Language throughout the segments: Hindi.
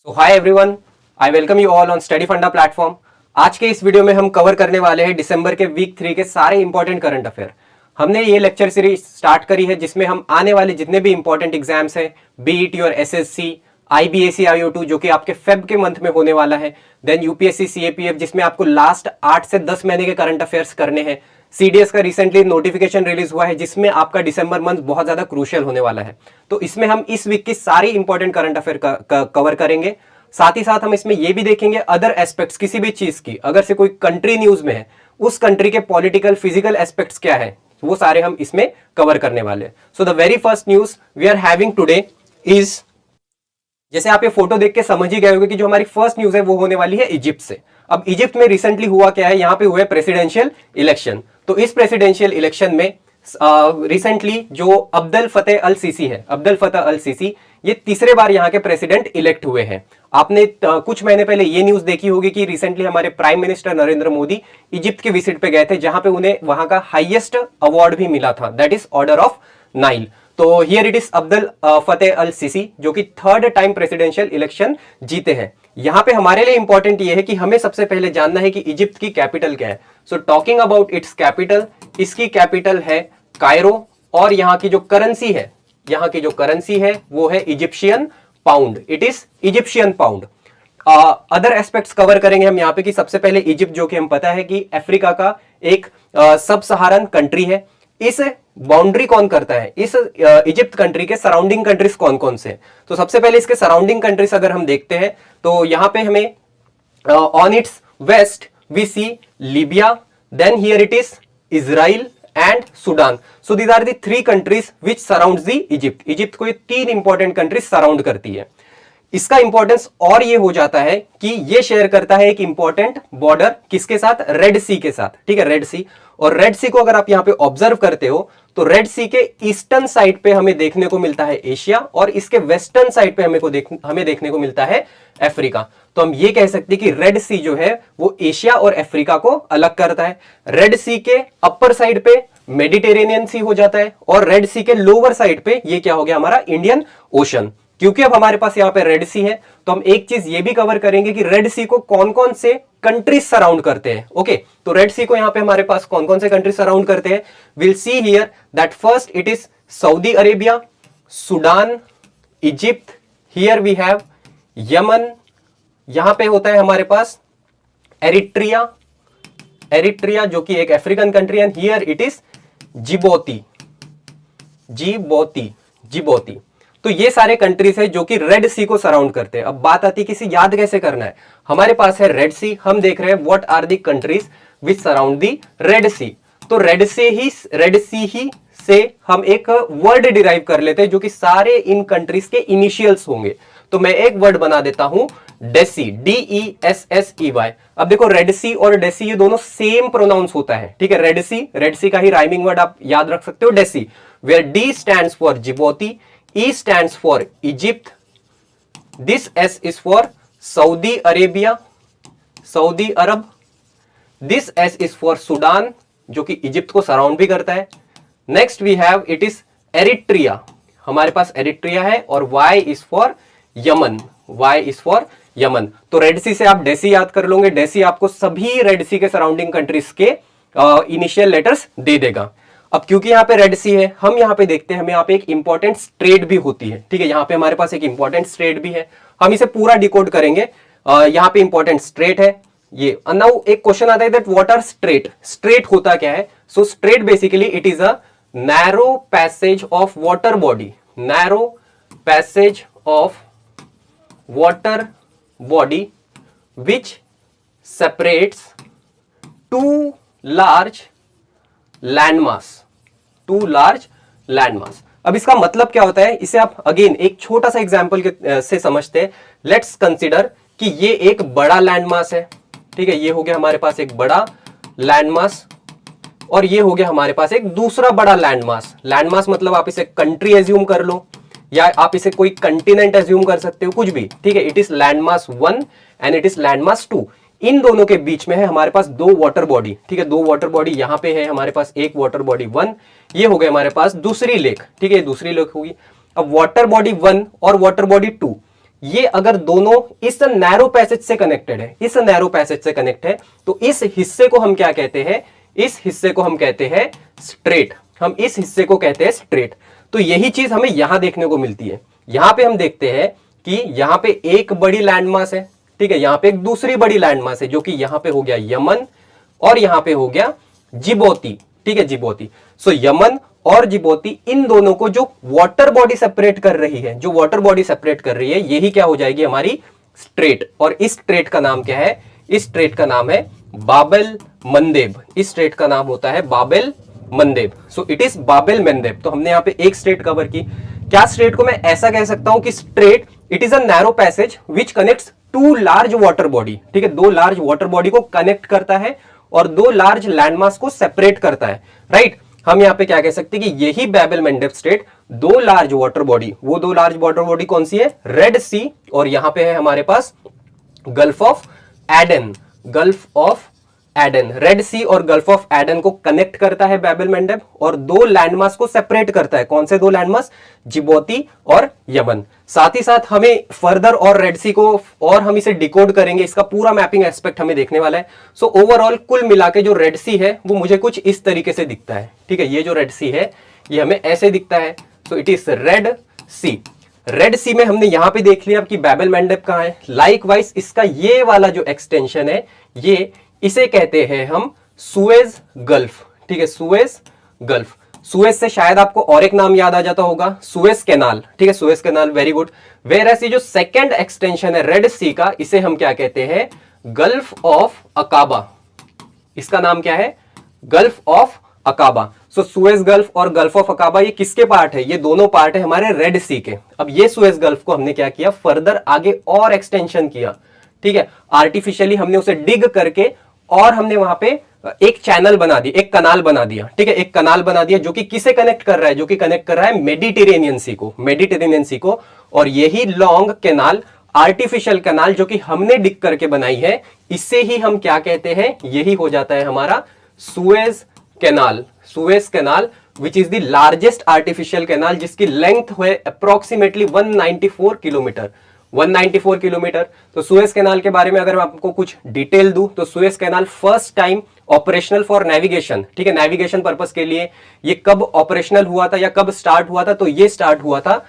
So hi everyone, I welcome you all on study फंडा प्लेटफॉर्म। आज के इस वीडियो में हम कवर करने वाले हैं दिसंबर के वीक 3 के सारे इंपॉर्टेंट करंट अफेयर। हमने ये लेक्चर सीरीज स्टार्ट करी है जिसमें हम आने वाले जितने भी इंपॉर्टेंट एग्जाम्स हैं, बीईटी और एसएससी, आईबीएससी आईओ2 जो कि आपके फेब के मंथ में होने वाला है, देन यूपीएससी सीएपीएफ जिसमें आपको लास्ट 8 से 10 महीने के करंट अफेयर्स करने हैं। सीडीएस का रिसेंटली नोटिफिकेशन रिलीज हुआ है जिसमें आपका दिसंबर मंथ बहुत ज्यादा क्रूशियल होने वाला है। तो इसमें हम इस वीक की सारी इंपॉर्टेंट करंट अफेयर कवर करेंगे। साथ ही साथ हम इसमें यह भी देखेंगे अदर एस्पेक्ट्स किसी भी चीज की, अगर से कोई कंट्री न्यूज में है उस कंट्री के पॉलिटिकल फिजिकल एस्पेक्ट्स क्या है वो सारे हम इसमें कवर करने वाले हैं। So the very first news we are having today is, जैसे आप ये फोटो देख के समझ ही गए होंगे कि जो हमारी फर्स्ट न्यूज है वो होने वाली है इजिप्ट से। अब इजिप्ट में रिसेंटली हुआ क्या है, यहाँ पे हुए प्रेसिडेंशियल इलेक्शन। तो इस प्रेसिडेंशियल इलेक्शन में रिसेंटली जो अब्दुल फतेह अल सीसी है, अब्दुल फतेह अल सीसी ये तीसरे बार यहाँ के प्रेसिडेंट इलेक्ट हुए हैं। आपने कुछ महीने पहले ये न्यूज देखी होगी कि रिसेंटली हमारे prime minister Narendra Modi Egypt के विजिट पे गए थे जहां पे उन्हें वहां का हाईएस्ट अवार्ड भी मिला था, that is order of Nile. तो here it is Abdul Fattah al Sisi जो कि थर्ड टाइम प्रेसिडेंशियल इलेक्शन जीते हैं। यहां पे हमारे लिए इंपॉर्टेंट ये है कि हमें सबसे पहले जानना है कि इजिप्ट की कैपिटल क्या है। So talking about it's capital, इसकी कैपिटल है कायरो और यहाँ की जो करेंसी है, यहाँ की जो करेंसी है वो है Egyptian pound, it is Egyptian pound. Other aspects cover करेंगे हम यहाँ पे कि सबसे पहले इजिप्ट जो कि हम पता है कि अफ्रीका का एक सब सहारन कंट्री है। इस बाउंड्री कौन करता है, इस इजिप्ट कंट्री के सराउंडिंग कंट्रीज कौन कौन से हैं? तो सबसे पहले इसके सराउंडिंग कंट्रीज अगर हम देखते हैं तो यहाँ पे हमें on its west we see Libya, then here it is Israel and Sudan. So these are the three countries which surrounds the Egypt. Egypt को ये तीन इंपॉर्टेंट कंट्रीज सराउंड करती है। इसका इंपॉर्टेंस और ये हो जाता है कि ये शेयर करता है एक इंपॉर्टेंट बॉर्डर किसके साथ, रेड सी के साथ, ठीक है, रेड सी। और रेड सी को अगर आप यहां पे ऑब्जर्व करते हो तो रेड सी के ईस्टर्न साइड पे हमें देखने को मिलता है एशिया और इसके वेस्टर्न साइड पे हमें देखने को मिलता है अफ्रीका। तो हम ये कह सकते हैं कि रेड सी जो है वो एशिया और अफ्रीका को अलग करता है। रेड सी के अपर साइड पे मेडिटेरेनियन सी हो जाता है और रेड सी के लोअर साइड पे ये क्या हो गया, हमारा इंडियन ओशन। क्योंकि अब हमारे पास यहाँ पे रेड सी है तो हम एक चीज ये भी कवर करेंगे कि रेड सी को कौन कौन से कंट्रीज सराउंड करते हैं। ओके, तो रेड सी को यहाँ पे हमारे पास कौन कौन से कंट्रीज सराउंड करते हैं, will see here that first it is Saudi Arabia, Sudan, Egypt, here we have Yemen, यहां पे होता है हमारे पास एरिट्रिया, एरिट्रिया जो कि एक अफ्रीकन कंट्री है, here it is Djibouti, Djibouti, Djibouti. तो ये सारे कंट्रीज है जो कि रेड सी को सराउंड करते हैं। अब बात आती है किसी याद कैसे करना है। हमारे पास है रेड सी, हम देख रहे हैं what are the countries which surround the Red Sea. तो रेड सी ही से हम एक वर्ड डिराइव कर लेते हैं जो कि सारे इन कंट्रीज के इनिशियल्स होंगे। तो मैं एक वर्ड बना देता हूं डेसी, DESSEY। अब देखो रेड सी और डेसी ये दोनों सेम प्रोनाउंस होता है, ठीक है। रेड सी का ही राइमिंग वर्ड आप याद रख सकते हो डेसी, where D stands for Djibouti, E stands for Egypt, this S is for Saudi Arabia, Saudi Arab, this S is for Sudan जो कि इजिप्ट को सराउंड भी करता है। Next we have it is Eritrea, हमारे पास एरिट्रिया है और Y is for Yemen, Y is for Yemen. तो रेड सी से आप डेसी याद कर लोगे, डेसी आपको सभी रेड सी के सराउंडिंग कंट्रीज के इनिशियल लेटर्स दे देगा। अब क्योंकि यहाँ पे रेड सी है, हम यहाँ पे देखते हैं हमें यहाँ पे एक इंपॉर्टेंट स्ट्रेट भी होती है, ठीक है। यहाँ पे हमारे पास एक इंपॉर्टेंट स्ट्रेट भी है, हम इसे पूरा डिकोड करेंगे। यहाँ पे इंपॉर्टेंट स्ट्रेट है ये। नाउ एक क्वेश्चन आता है that what are strait, strait होता क्या है। So strait basically it is a narrow passage of water body, narrow passage of water body which separates two large landmass, two large landmass. अब इसका मतलब क्या होता है, इसे आप अगेन एक छोटा सा एग्जांपल से समझते हैं। लेट्स कंसीडर कि ये एक बड़ा लैंडमास है, ठीक है, ये हो गया हमारे पास एक बड़ा लैंडमास और ये हो गया हमारे पास एक दूसरा बड़ा लैंडमास। लैंडमास मतलब आप इसे कंट्री एज्यूम कर लो या आप इसे कोई कंटिनेंट एज्यूम कर सकते हो, कुछ भी, ठीक है। It is landmass 1 and it is landmass 2। इन दोनों के बीच में है हमारे पास दो वाटर बॉडी, ठीक है, दो वाटर बॉडी यहां पे है हमारे पास, एक वाटर बॉडी 1, ये हो गया हमारे पास दूसरी लेक, ठीक है, दूसरी लेक होगी। अब वाटर बॉडी 1 और वाटर बॉडी 2 ये अगर दोनों इस नैरो पैसेज से कनेक्टेड है, इस नैरो पैसेज से कनेक्ट है, तो इस हिस्से को हम क्या कहते हैं, इस हिस्से को हम कहते हैं स्ट्रेट, हम इस हिस्से को कहते हैं स्ट्रेट। तो यही चीज हमें यहां देखने को मिलती है। यहां पे हम देखते हैं कि यहां पे एक बड़ी लैंडमास है, ठीक है, यहां पे एक दूसरी बड़ी लैंडमास है जो कि यहां पे हो गया यमन और यहां पे हो गया जिबौती, ठीक है, जिबौती। सो यमन और जिबौती, इन दोनों को जो वाटर बॉडी सेपरेट कर रही है, जो वाटर बॉडी सेपरेट कर रही है, यही क्या हो जाएगी हमारी स्ट्रेट। और इस स्ट्रेट का नाम क्या है, इस स्ट्रेट का नाम है बाबेल मंदेब। इस स्ट्रेट का नाम होता है Bab el Mandeb. So it is Bab el Mandeb. तो हमने यहां पे एक स्ट्रेट कवर की। क्या स्ट्रेट को मैं ऐसा कह सकता हूं कि strait it is a narrow passage which connects two large water body, ठीक है, दो लार्ज वाटर बॉडी को कनेक्ट करता है और दो लार्ज लैंडमास को सेपरेट करता है, राइट। हम यहां पे क्या कह सकते हैं कि यही बाबेल मंडेब स्ट्रेट दो लार्ज वाटर बॉडी, वो दो लार्ज वाटर बॉडी कौन सी है, रेड सी, और यहां पे है हमारे पास Gulf of Aden, Gulf of Aden, Red Sea और गल्फ ऑफ एडन को कनेक्ट करता है बाबेल मंडेब और दो लैंडमास को सेपरेट करता है। कौन से दो लैंडमास, जिबौती और यमन। साथ ही साथ हमें फर्दर और रेड सी को और हम इसे डिकोड करेंगे, इसका पूरा मैपिंग एस्पेक्ट हमें देखने वाला है। सो ओवरऑल कुल मिला के जो रेड सी है वो मुझे कुछ इस तरीके से दिखता है, ठीक है, ये जो रेड सी है ये हमें ऐसे दिखता है। So it is Red Sea. Red Sea में हमने यहां पे देख लिया कि बाबेल मंडेब कहां है। लाइकवाइज इसका ये वाला जो एक्सटेंशन है, ये इसे कहते हैं हम सुएज गल्फ, ठीक है, सुएज गल्फ। सुएज से शायद आपको और एक नाम याद आ जाता होगा, सुएज कैनाल, ठीक है, Suez canal, very good. Whereas ये जो सेकंड एक्सटेंशन है रेड सी का, इसे हम क्या कहते हैं, गल्फ ऑफ अकाबा। इसका नाम क्या है, gulf of Aqaba. So Suez gulf और गल्फ ऑफ अकाबा ये किसके पार्ट है, ये दोनों पार्ट है हमारे रेड सी के। अब ये सुएज गल्फ को हमने क्या किया, फर्दर आगे और एक्सटेंशन किया, ठीक है, आर्टिफिशियली हमने उसे डिग करके और हमने वहां पे एक चैनल बना दी, एक कनाल बना दिया, ठीक है, एक कनाल बना दिया जो कि किसे कनेक्ट कर रहा है, जो कि कनेक्ट कर रहा है मेडिटेरेनियन सी को, मेडिटेरेनियन सी को। और यही लॉन्ग कैनाल, आर्टिफिशियल कैनाल जो कि हमने डिग करके बनाई है, इससे ही हम क्या कहते हैं, यही हो जाता है हमारा Suez canal, Suez canal which is the largest artificial canal, जिसकी लेंथ है अप्रोक्सीमेटली 194 किलोमीटर, 194 किलोमीटर। तो सुएज कैनाल के बारे में अगर मैं आपको कुछ डिटेल दूं तो Suez canal first time operational for navigation, ठीक है, नेविगेशन पर्पस के लिए ये कब ऑपरेशनल हुआ था या कब स्टार्ट हुआ था, तो ये स्टार्ट हुआ था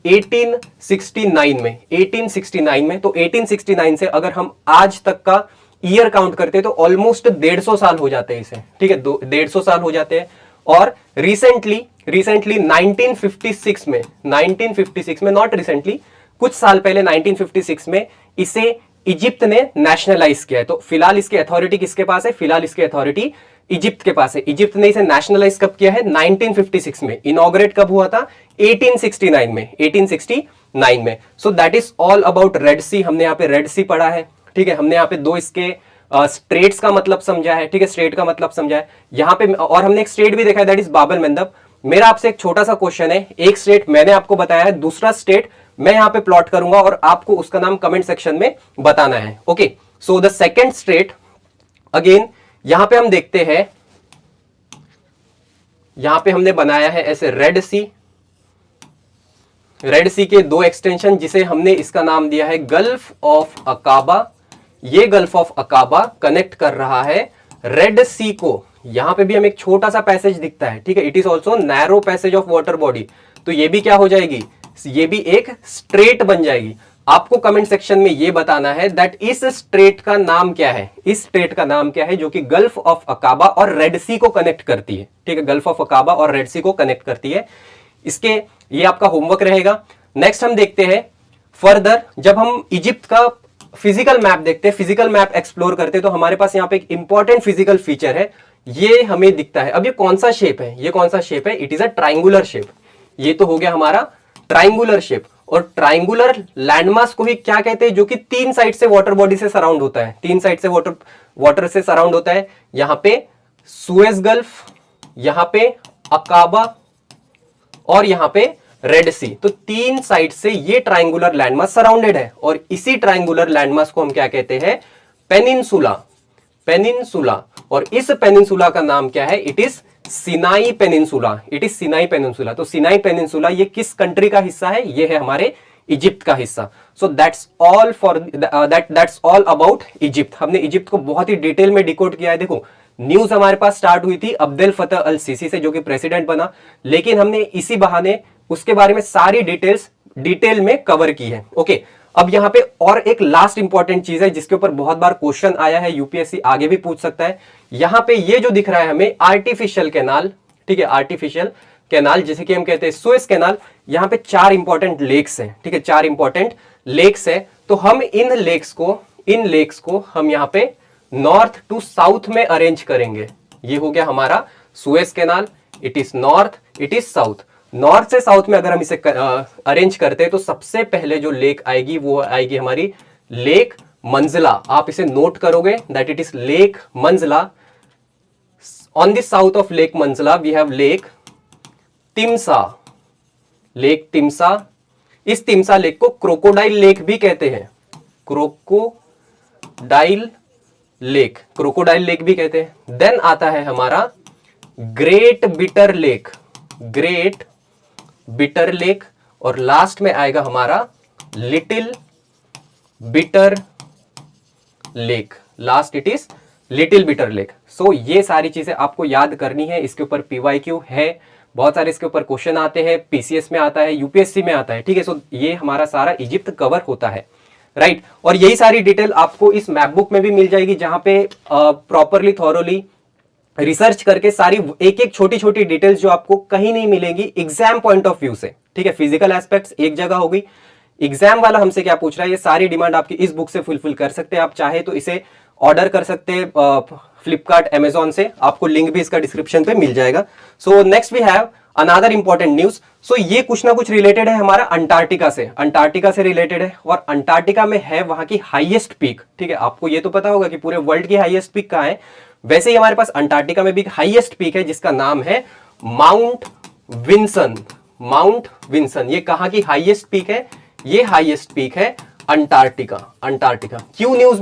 1869 में, 1869 में। तो 1869 से अगर हम आज तक का ईयर काउंट करते हैं तो ऑलमोस्ट 150 साल हो जाते हैं इसे, ठीक है, 150 साल हो जाते हैं। और रिसेंटली 1956 में, 1956 में, नॉट रिसेंटली, कुछ साल पहले 1956 में इसे इजिप्ट ने नेशनलाइज किया है। तो फिलहाल इसकी अथॉरिटी किसके पास है, फिलहाल इसकी अथॉरिटी इजिप्ट के पास है। इजिप्ट ने इसे नेशनलाइज कब किया है, 1956 में। इनॉग्रेट कब हुआ था, 1869 में, 1869 में। So that is all about Red Sea. हमने यहाँ पे रेड सी पढ़ा है, ठीक है, हमने यहाँ पे दो इसके स्ट्रेट्स का मतलब समझा है, ठीक है, स्ट्रेट का मतलब समझा है यहाँ पे, और हमने एक स्ट्रेट भी देखा है दैट इज बाबेल मंडेब। मेरा आपसे एक छोटा सा क्वेश्चन है, एक स्टेट मैंने आपको बताया है, दूसरा स्टेट मैं यहां पे प्लॉट करूंगा और आपको उसका नाम कमेंट सेक्शन में बताना है। Okay, so the second state, again यहां पे हम देखते हैं, यहां पे हमने बनाया है ऐसे रेड सी, रेड सी के दो एक्सटेंशन, जिसे हमने इसका नाम दिया है गल्फ ऑफ अकाबा। ये गल्फ ऑफ अकाबा कनेक्ट कर रहा है रेड सी को। यहां पे भी हमें एक छोटा सा पैसेज दिखता है, ठीक है, it is also narrow passage of water body. तो ये भी क्या हो जाएगी, ये भी एक स्ट्रेट बन जाएगी। आपको कमेंट सेक्शन में ये बताना है दैट इस स्ट्रेट का नाम क्या है, इस स्ट्रेट का नाम क्या है जो कि गल्फ ऑफ अकाबा और रेड सी को कनेक्ट करती है, ठीक है, गल्फ ऑफ अकाबा और रेड सी को कनेक्ट करती है। इसके ये आपका होमवर्क रहेगा। नेक्स्ट हम देखते हैं फर्दर, जब हम इजिप्ट का फिजिकल मैप देखते हैं, फिजिकल मैप एक्सप्लोर करते हैं, तो हमारे पास यहाँ पे एक इंपॉर्टेंट फिजिकल फीचर है, ये हमें दिखता है। अब ये कौन सा शेप है, ये कौन सा शेप है, it is a triangular shape. ये तो हो गया हमारा ट्राइंगुलर शेप। और ट्राइंगुलर लैंडमास को ही क्या कहते हैं, जो कि तीन साइड से वाटर बॉडी से सराउंड होता है, तीन साइड से वाटर से सराउंड होता है। यहां पे सुएज गल्फ, यहां पे अकाबा और यहां पे रेड सी। तो तीन साइड से ये ट्राइंगुलर लैंडमास सराउंडेड है और इसी ट्राइंगुलर लैंडमास को हम क्या कहते हैं, पेनिनसुला, पेनिनसुला। और इस पेनिनसुला का नाम क्या है, it is Sinai peninsula, it is Sinai peninsula. तो सिनाई पेनिनसुला ये किस कंट्री का हिस्सा है, ये है हमारे इजिप्ट का हिस्सा। So that's all for that's all about Egypt. हमने इजिप्ट को बहुत ही डिटेल में डिकोड किया है। देखो, न्यूज हमारे पास स्टार्ट हुई थी अब्देल फतेह अल सीसी से, जो कि प्रेसिडेंट बना, लेकिन हमने इसी बहाने उसके बारे में सारी डिटेल में कवर की है। ओके, अब यहां पे और एक लास्ट इंपॉर्टेंट चीज है जिसके ऊपर बहुत बार क्वेश्चन आया है, यूपीएससी आगे भी पूछ सकता है। यहां पे ये जो दिख रहा है हमें आर्टिफिशियल कैनाल, ठीक है, आर्टिफिशियल कैनाल जिसे कि हम कहते हैं सुएज कैनाल, यहां पे 4 इंपॉर्टेंट लेक्स हैं, ठीक है, 4 इंपॉर्टेंट लेक्स है। तो हम इन लेक्स को हम यहां पे नॉर्थ टू साउथ में अरेंज करेंगे। ये हो गया हमारा Suez canal, it is north, it is south. North से साउथ में अगर हम इसे अरेंज करते हैं तो सबसे पहले जो लेक आएगी वो आएगी हमारी लेक मंजला। आप इसे नोट करोगे that it is Lake Manzala. On the south of Lake Manzala we have Lake Timsah, Lake Timsah. इस तिम्सा लेक को क्रोकोडाइल लेक भी कहते हैं, क्रोकोडाइल लेक भी कहते हैं। देन आता है हमारा ग्रेट बिटर लेक, और लास्ट में आएगा हमारा Little Bitter Lake. Last it is Little Bitter Lake. So ये सारी चीजें आपको याद करनी है। इसके ऊपर पीवाईक्यू है, बहुत सारे इसके ऊपर क्वेश्चन आते हैं, पीसीएस में आता है, यूपीएससी में आता है, ठीक है। सो ये हमारा सारा इजिप्ट कवर होता है, राइट। और यही सारी डिटेल आपको इस मैप बुक में भी मिल जाएगी, जहां पे प्रॉपरली थॉरोली रिसर्च करके सारी एक एक छोटी छोटी डिटेल्स जो आपको कहीं नहीं मिलेंगी एग्जाम पॉइंट ऑफ व्यू से, ठीक है। फिजिकल एस्पेक्ट्स एक जगह होगी, एग्जाम वाला हमसे क्या पूछ रहा है, ये सारी डिमांड आपकी इस बुक से फुलफिल कर सकते हैं। आप चाहे तो इसे ऑर्डर कर सकते हैं फ्लिपकार्ट, अमेजॉन से, आपको लिंक भी इसका डिस्क्रिप्शन पे मिल जाएगा। So next we have another important news. So ये कुछ ना कुछ रिलेटेड है हमारा अंटार्कटिका से रिलेटेड है, और अंटार्कटिका में है वहां की हाईएस्ट पीक, ठीक है। आपको ये तो पता होगा कि पूरे वर्ल्ड की हाईएस्ट पीक कहां है, वैसे ही हमारे पास अंटार्कटिका में भी हाईएस्ट पीक है जिसका नाम है माउंट विंसन। ये कहां की हाईएस्ट पीक है, ये हाईएस्ट पीक है अंटार्कटिका। क्यों न्यूज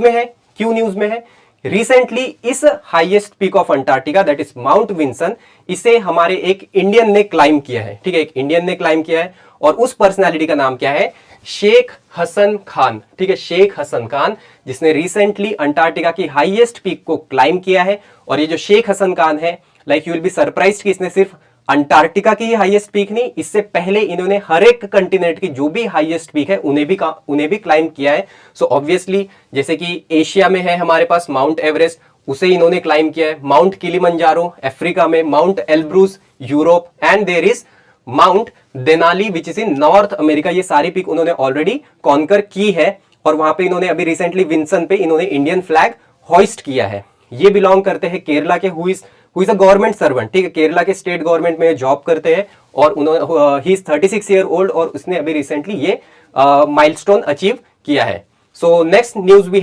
में है, रिसेंटली इस highest peak of Antarctica that is Mount Vinson, इसे हमारे एक इंडियन ने क्लाइम किया है, ठीक है, एक इंडियन ने क्लाइम किया है, और उस पर्सनालिटी का नाम क्या है, शेख हसन खान, ठीक है, शेख हसन खान, जिसने रिसेंटली अंटार्कटिका की हाईएस्ट पीक को क्लाइम किया है। और ये जो शेख हसन खान है, like you will be surprised कि इसने सिर्फ अंटार्कटिका की हाईएस्ट पीक नहीं, इससे पहले इन्होंने हर एक कंटिनेंट की जो भी हाईएस्ट पीक है उन्हें भी क्लाइम किया है। सो ऑब्वियसली जैसे कि एशिया में है हमारे पास माउंट एवरेस्ट, उसे इन्होंने क्लाइम किया है। माउंट किलिमंजारो अफ्रीका में, Mount Elbrus Europe, and there is Mount Denali which is in North America. ये सारी पीक उन्होंने ऑलरेडी कॉन्कर की है, और वहां पे इन्होंने अभी रिसेंटली विंसन पे इन्होंने इंडियन फ्लैग हॉइस्ट किया है। ये बिलोंग करते हैं केरला के, who is a government servant, ठीक है, केरला के स्टेट गवर्नमेंट में जॉब करते हैं, और उन्होंने ही इज 36 ईयर ओल्ड, और उसने अभी रिसेंटली ये माइलस्टोन अचीव किया है। So next news we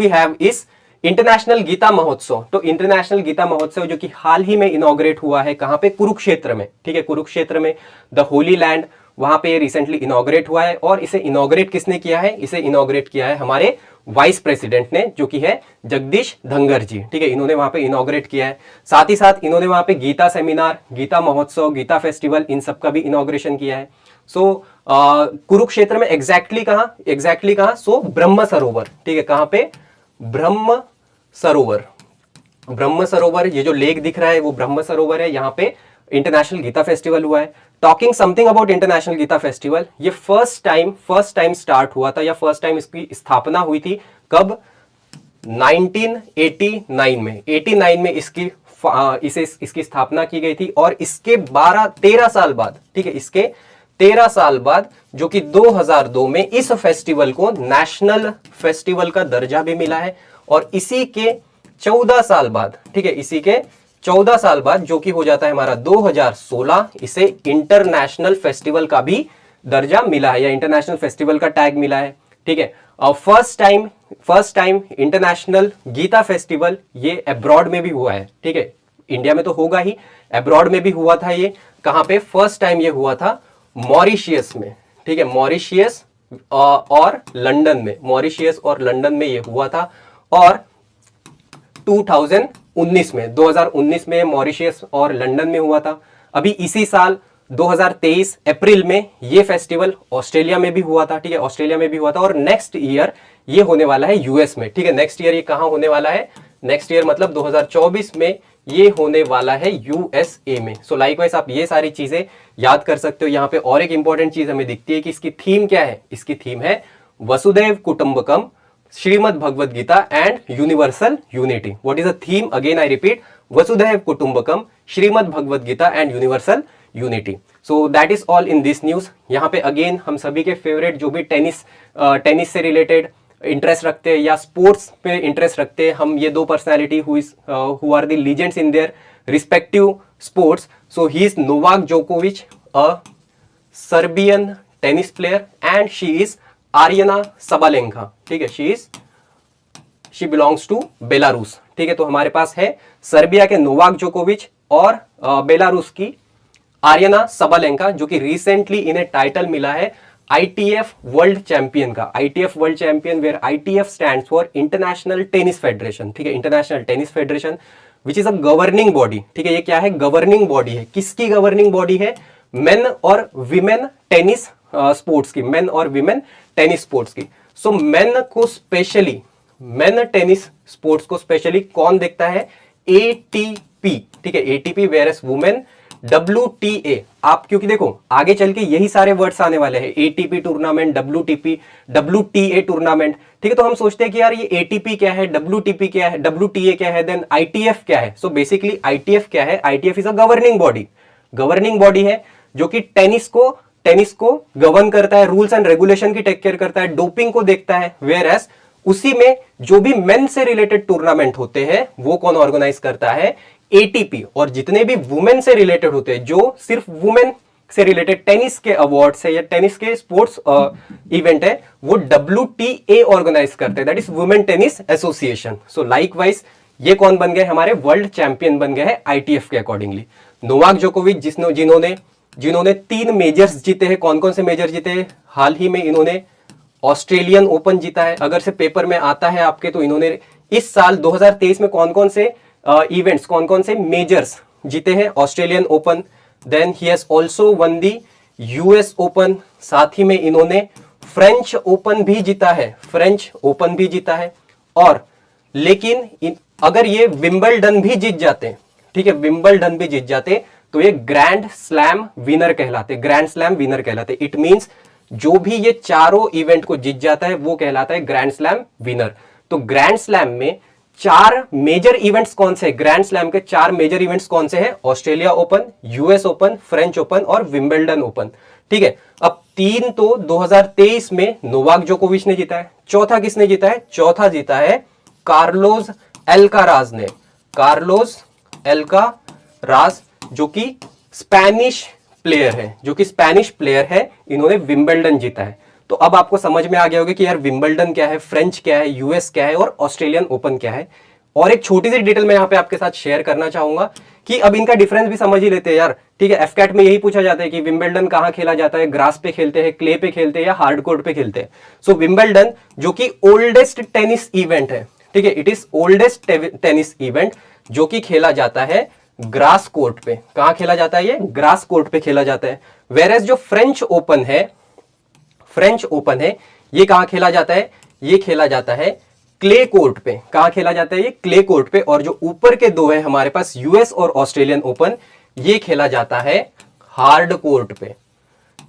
have is international Gita Mahotsav. तो इंटरनेशनल गीता महोत्सव जो कि हाल ही में इनॉग्रेट हुआ है, कहां पे, कुरुक्षेत्र में, ठीक है, कुरुक्षेत्र में, द होली लैंड, वहां पे रिसेंटली इनॉग्रेट हुआ है। और इसे इनॉग्रेट किसने किया है, इसे इनॉग्रेट किया है हमारे वाइस प्रेसिडेंट ने, जो कि है जगदीश धनगर जी, ठीक है, इन्होंने वहां पे इनॉग्रेट किया है। साथ ही साथ इन्होंने वहां पे गीता सेमिनार, गीता महोत्सव, गीता फेस्टिवल, इन सब का भी इनॉग्रेशन किया है। सो कुरुक्षेत्र में एग्जैक्टली कहां, सो ब्रह्म सरोवर, ठीक है, कहां पे, ब्रह्म सरोवर, ये जो लेक दिख रहा है वो ब्रह्म सरोवर है, यहाँ पे इंटरनेशनल गीता फेस्टिवल हुआ है। Talking something about international Gita festival, ये फर्स्ट टाइम स्टार्ट हुआ था, या फर्स्ट टाइम इसकी स्थापना हुई थी कब, 1989 में, 89 में इसकी स्थापना की गई थी। और इसके 13 साल बाद, ठीक है, इसके 13 साल बाद, जो कि 2002 में इस फेस्टिवल को नेशनल फेस्टिवल का दर्जा भी मिला है। और इसी के 14 साल बाद, ठीक है, इसी के 14 साल बाद, जो कि हो जाता है हमारा 2016, इसे इंटरनेशनल फेस्टिवल का भी दर्जा मिला है, या इंटरनेशनल फेस्टिवल का टैग मिला है, ठीक है। और first time international Gita festival ये अब्रॉड में भी हुआ है, ठीक है, इंडिया में तो होगा ही, अब्रॉड में भी हुआ था। ये कहां पे, फर्स्ट टाइम ये हुआ था मॉरिशियस में, ठीक है, मॉरिशियस और लंदन में ये हुआ था। और 2019 में मॉरिशस और लंदन में हुआ था। अभी इसी साल 2023 अप्रैल में ये फेस्टिवल ऑस्ट्रेलिया में भी हुआ था, ठीक है, ऑस्ट्रेलिया में भी हुआ था। और नेक्स्ट ईयर ये होने वाला है यूएस में, ठीक है। नेक्स्ट ईयर ये कहाँ होने वाला है, नेक्स्ट ईयर मतलब 2024 में ये होने वाला है यूएसए में। सो लाइकवाइज आप ये सारी चीजें याद कर सकते हो। यहाँ पे और एक इंपॉर्टेंट चीज हमें दिखती है कि इसकी थीम क्या है, इसकी थीम है Vasudhaiva Kutumbakam, Shrimad Bhagavad Gita and universal unity. What is the theme, again I repeat, Vasudhaiva Kutumbakam, Shrimad Bhagavad Gita and universal unity. So that is all in this news. यहाँ पे अगेन हम सभी के फेवरेट जो भी टेनिस से रिलेटेड इंटरेस्ट रखते हैं या स्पोर्ट्स पे इंटरेस्ट रखते हैं, हम ये दो personality who are the legends in their respective sports. So he is Novak जोकोविच, a Serbian tennis player, and she is Aryna Sabalenka, ठीक है, शी बिलोंग्स टू बेलारूस, ठीक है। तो हमारे पास है सर्बिया के नोवाक जोकोविच और बेलारूस की आर्यना सबालेंका, जो कि रिसेंटली इन्हें टाइटल मिला है ITF वर्ल्ड चैंपियन का। ITF वर्ल्ड चैंपियन, वेयर ITF stands for international tennis federation, ठीक है, international tennis federation which is a governing body, ठीक है। ये क्या है, गवर्निंग बॉडी है। किसकी गवर्निंग बॉडी है, मेन और विमेन टेनिस स्पोर्ट्स की, मेन और विमेन टेनिस स्पोर्ट्स की। सो मेन को स्पेशली, मेन टेनिस स्पोर्ट्स को स्पेशली कौन देखता है, ATP, ठीक है, ATP, whereas women WTA। आप क्योंकि देखो आगे चल के यही सारे वर्ड्स आने वाले हैं, ATP टूर्नामेंट, WTA टूर्नामेंट, ठीक है। तो हम सोचते हैं कि यार ये ATP क्या है, WTP क्या है, WTA क्या है, देन ITF क्या है। सो बेसिकली ITF क्या है, ITF is a governing body, governing body है जो कि टेनिस को गवर्न करता है, रूल्स एंड रेगुलेशन की टेक केयर करता है, डोपिंग को देखता है। वेयर एज उसी में जो भी मेन से रिलेटेड टूर्नामेंट होते हैं वो कौन ऑर्गेनाइज करता है, ATP। और जितने भी वुमेन से रिलेटेड होते हैं, जो सिर्फ वुमेन से रिलेटेड टेनिस के अवार्ड्स है या टेनिस के स्पोर्ट्स इवेंट है, वो WTA ऑर्गेनाइज करते हैं, that is women tennis association. So likewise ये कौन बन गए, हमारे वर्ल्ड चैंपियन बन गए हैं ITF के अकॉर्डिंगली। नोवाक जोकोविच जिन्होंने 3 मेजर्स जीते हैं। कौन कौन से मेजर जीते हैं, हाल ही में इन्होंने ऑस्ट्रेलियन ओपन जीता है। अगर से पेपर में आता है आपके, तो इन्होंने इस साल 2023 में कौन कौन से इवेंट्स, कौन कौन से मेजर्स जीते हैं, Australian open, then he has also won the US open, साथ ही में इन्होंने फ्रेंच ओपन भी जीता है, फ्रेंच ओपन भी जीता है। और लेकिन अगर ये विंबलडन भी जीत जाते, ठीक है, विंबलडन भी जीत जाते, तो ये ग्रैंड स्लैम विनर कहलाते, ग्रैंड स्लैम विनर कहलाते। इट मींस जो भी ये चारों इवेंट को जीत जाता है वो कहलाता है ग्रैंड स्लैम विनर। तो ग्रैंड स्लैम में 4 मेजर इवेंट्स कौन से, ग्रैंड स्लैम के 4 मेजर इवेंट्स कौन से हैं, Australia open, US open, French open और विंबलडन ओपन, ठीक है। अब 3 तो 2023 में नोवाक जोकोविच ने जीता है, चौथा किसने जीता है, चौथा जीता है कार्लोस एल्काराज ने, कार्लोस एल्काराज, जो कि स्पेनिश प्लेयर है, इन्होंने विंबलडन जीता है। तो अब आपको समझ में आ गया होगा कि यार विंबलडन क्या है, फ्रेंच क्या है, US क्या है और ऑस्ट्रेलियन ओपन क्या है। और एक छोटी सी डिटेल मैं यहाँ पे आपके साथ शेयर करना चाहूंगा कि अब इनका डिफरेंस भी समझ ही लेते हैं यार, ठीक है। FCAT में यही पूछा जाता है कि विंबलडन कहाँ खेला जाता है, ग्रास पे खेलते हैं, क्ले पे खेलते हैं या हार्ड कोर्ट पे खेलते हैं। सो विंबलडन जो कि ओल्डेस्ट टेनिस इवेंट है, ठीक है, it is oldest tennis event जो कि खेला जाता है ग्रास कोर्ट पे। कहां खेला जाता है, ये ग्रास कोर्ट पे खेला जाता है। वेरएज जो फ्रेंच ओपन है ये कहां खेला जाता है, ये खेला जाता है क्ले कोर्ट पे। कहां खेला जाता है, ये क्ले कोर्ट पे। और जो ऊपर के 2 है हमारे पास US और ऑस्ट्रेलियन ओपन, ये खेला जाता है हार्ड कोर्ट पे,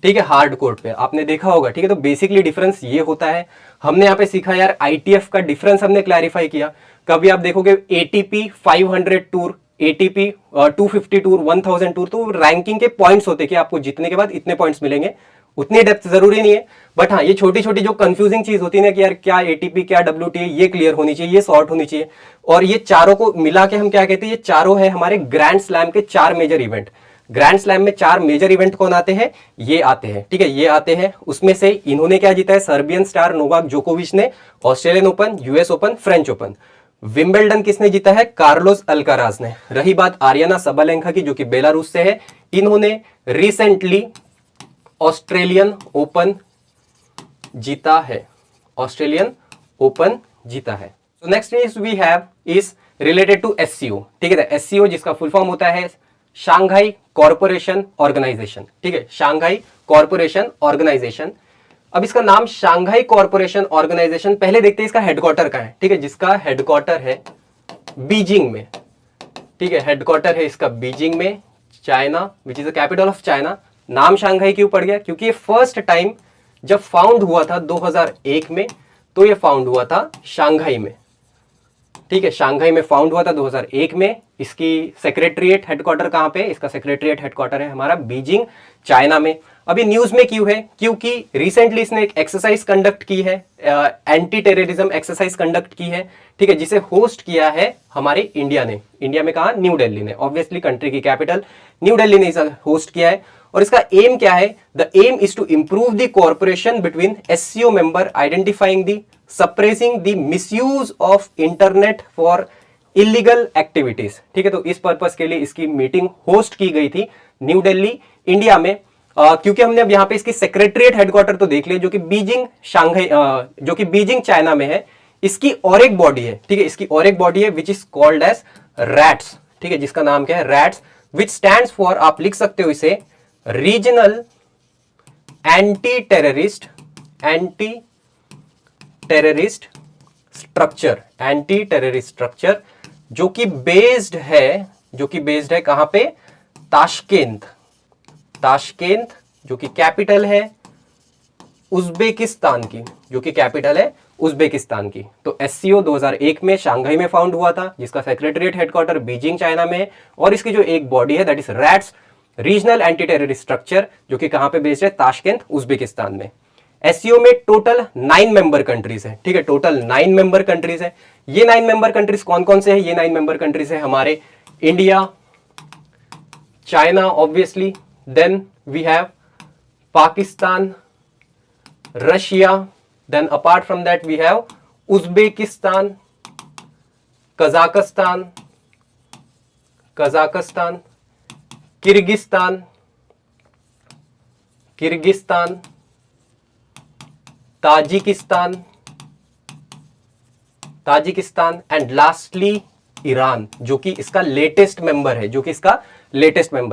ठीक है, हार्ड कोर्ट पे। आपने देखा होगा, ठीक है। तो बेसिकली डिफरेंस ये होता है। हमने यहाँ पे सीखा यार ITF का डिफरेंस हमने क्लैरिफाई किया। कभी आप देखोगे ATP 500 tour, ATP 250 tour, 1000 tour, तो रैंकिंग के पॉइंट्स होते हैं कि आपको जीतने के बाद इतने पॉइंट्स मिलेंगे। उतनी डेप्थ जरूरी नहीं है, बट हाँ ये छोटी छोटी जो कंफ्यूजिंग चीज होती है ना कि यार क्या ATP क्या WTA, ये क्लियर होनी चाहिए, ये सॉर्ट होनी चाहिए। और ये चारों को मिला के हम क्या कहते हैं, ये चारों है हमारे ग्रैंड स्लैम के 4 मेजर इवेंट। ग्रैंड स्लैम में 4 मेजर इवेंट कौन आते हैं, ये आते हैं, ठीक है, ये आते हैं। उसमें से इन्होंने क्या जीता है, सर्बियन स्टार नोवाक जोकोविच ने Australian open, US open, French open. Wimbledon किसने जीता है, कार्लोस अल्काराज ने। रही बात आर्यना सबालेंका की, जो कि बेलारूस से है, इन्होंने रिसेंटली ऑस्ट्रेलियन ओपन जीता है, ऑस्ट्रेलियन ओपन जीता है। तो next news we have is related to SCO, ठीक है। SCO जिसका फुल फॉर्म होता है शांघाई कॉरपोरेशन ऑर्गेनाइजेशन, ठीक है, शांघाई कॉरपोरेशन ऑर्गेनाइजेशन। अब इसका नाम शांघाई कॉरपोरेशन ऑर्गेनाइजेशन, पहले देखते हैं इसका हेडक्वार्टर कहाँ है, ठीक है, जिसका हेडक्वार्टर है बीजिंग में, ठीक है, हेडक्वार्टर है इसका बीजिंग में, China, which is the capital of China. नाम शांघाई क्यों पड़ गया? क्योंकि ये फर्स्ट टाइम जब फाउंड हुआ था 2001 में, तो ये फाउंड हुआ था शांघाई में, ठीक है, शांघाई में फाउंड हुआ था 2001 में। इसकी सेक्रेटरीट हेडक्वार्टर कहां पे? इसका सेक्रेटरीट हेडक्वार्टर है हमारा बीजिंग, चाइना में। अभी न्यूज में क्यों है? क्योंकि रिसेंटली इसने एक एक्सरसाइज कंडक्ट की है, एंटी टेररिज्म एक्सरसाइज कंडक्ट की है, ठीक है, जिसे होस्ट किया है हमारे इंडिया ने। इंडिया में कहा? न्यू दिल्ली ने, ऑब्वियसली कंट्री की कैपिटल न्यू दिल्ली ने इसे होस्ट किया है। और इसका एम क्या है? The aim is to improve the cooperation between SCO member, identifying the suppressing the misuse of internet for illegal activities, ठीक है। तो इस पर्पस के लिए इसकी मीटिंग होस्ट की गई थी न्यू दिल्ली, इंडिया में। क्योंकि हमने अब यहाँ पे इसकी सेक्रेटरीट हेडक्वार्टर तो देख लिया, जो कि बीजिंग शांघाई, जो कि बीजिंग चाइना में है। इसकी और एक बॉडी है, ठीक है, इसकी और एक बॉडी है which is called as RATS, ठीक है, जिसका नाम क्या है? रैट्स, विच स्टैंड्स फॉर, आप लिख सकते हो इसे, regional anti terrorist structure, anti terrorist structure, जो कि बेस्ड है कहां पे? ताशकेंत, जो कि कैपिटल है उज्बेकिस्तान की, जो कि कैपिटल है उज्बेकिस्तान की। तो एससीओ 2001 में शांघाई में फाउंड हुआ था, जिसका सेक्रेटरीट हेडक्वार्टर बीजिंग चाइना में है। और इसकी जो एक बॉडी है that is rats, regional anti terrorist structure, जो कि कहां पे बेस्ड है? ताशकेंत, उज्बेकिस्तान में। एससीओ में टोटल 9 मेंबर कंट्रीज है, ठीक है, टोटल 9 मेंबर कंट्रीज है। ये 9 मेंबर कंट्रीज कौन कौन से हैं? ये 9 मेंबर कंट्रीज है हमारे India, China obviously, then we have Pakistan, Russia, then apart from that we have Uzbekistan, Kazakhstan, Kyrgyzstan, Tajikistan and lastly Iran, जो कि इसका लेटेस्ट मेंबर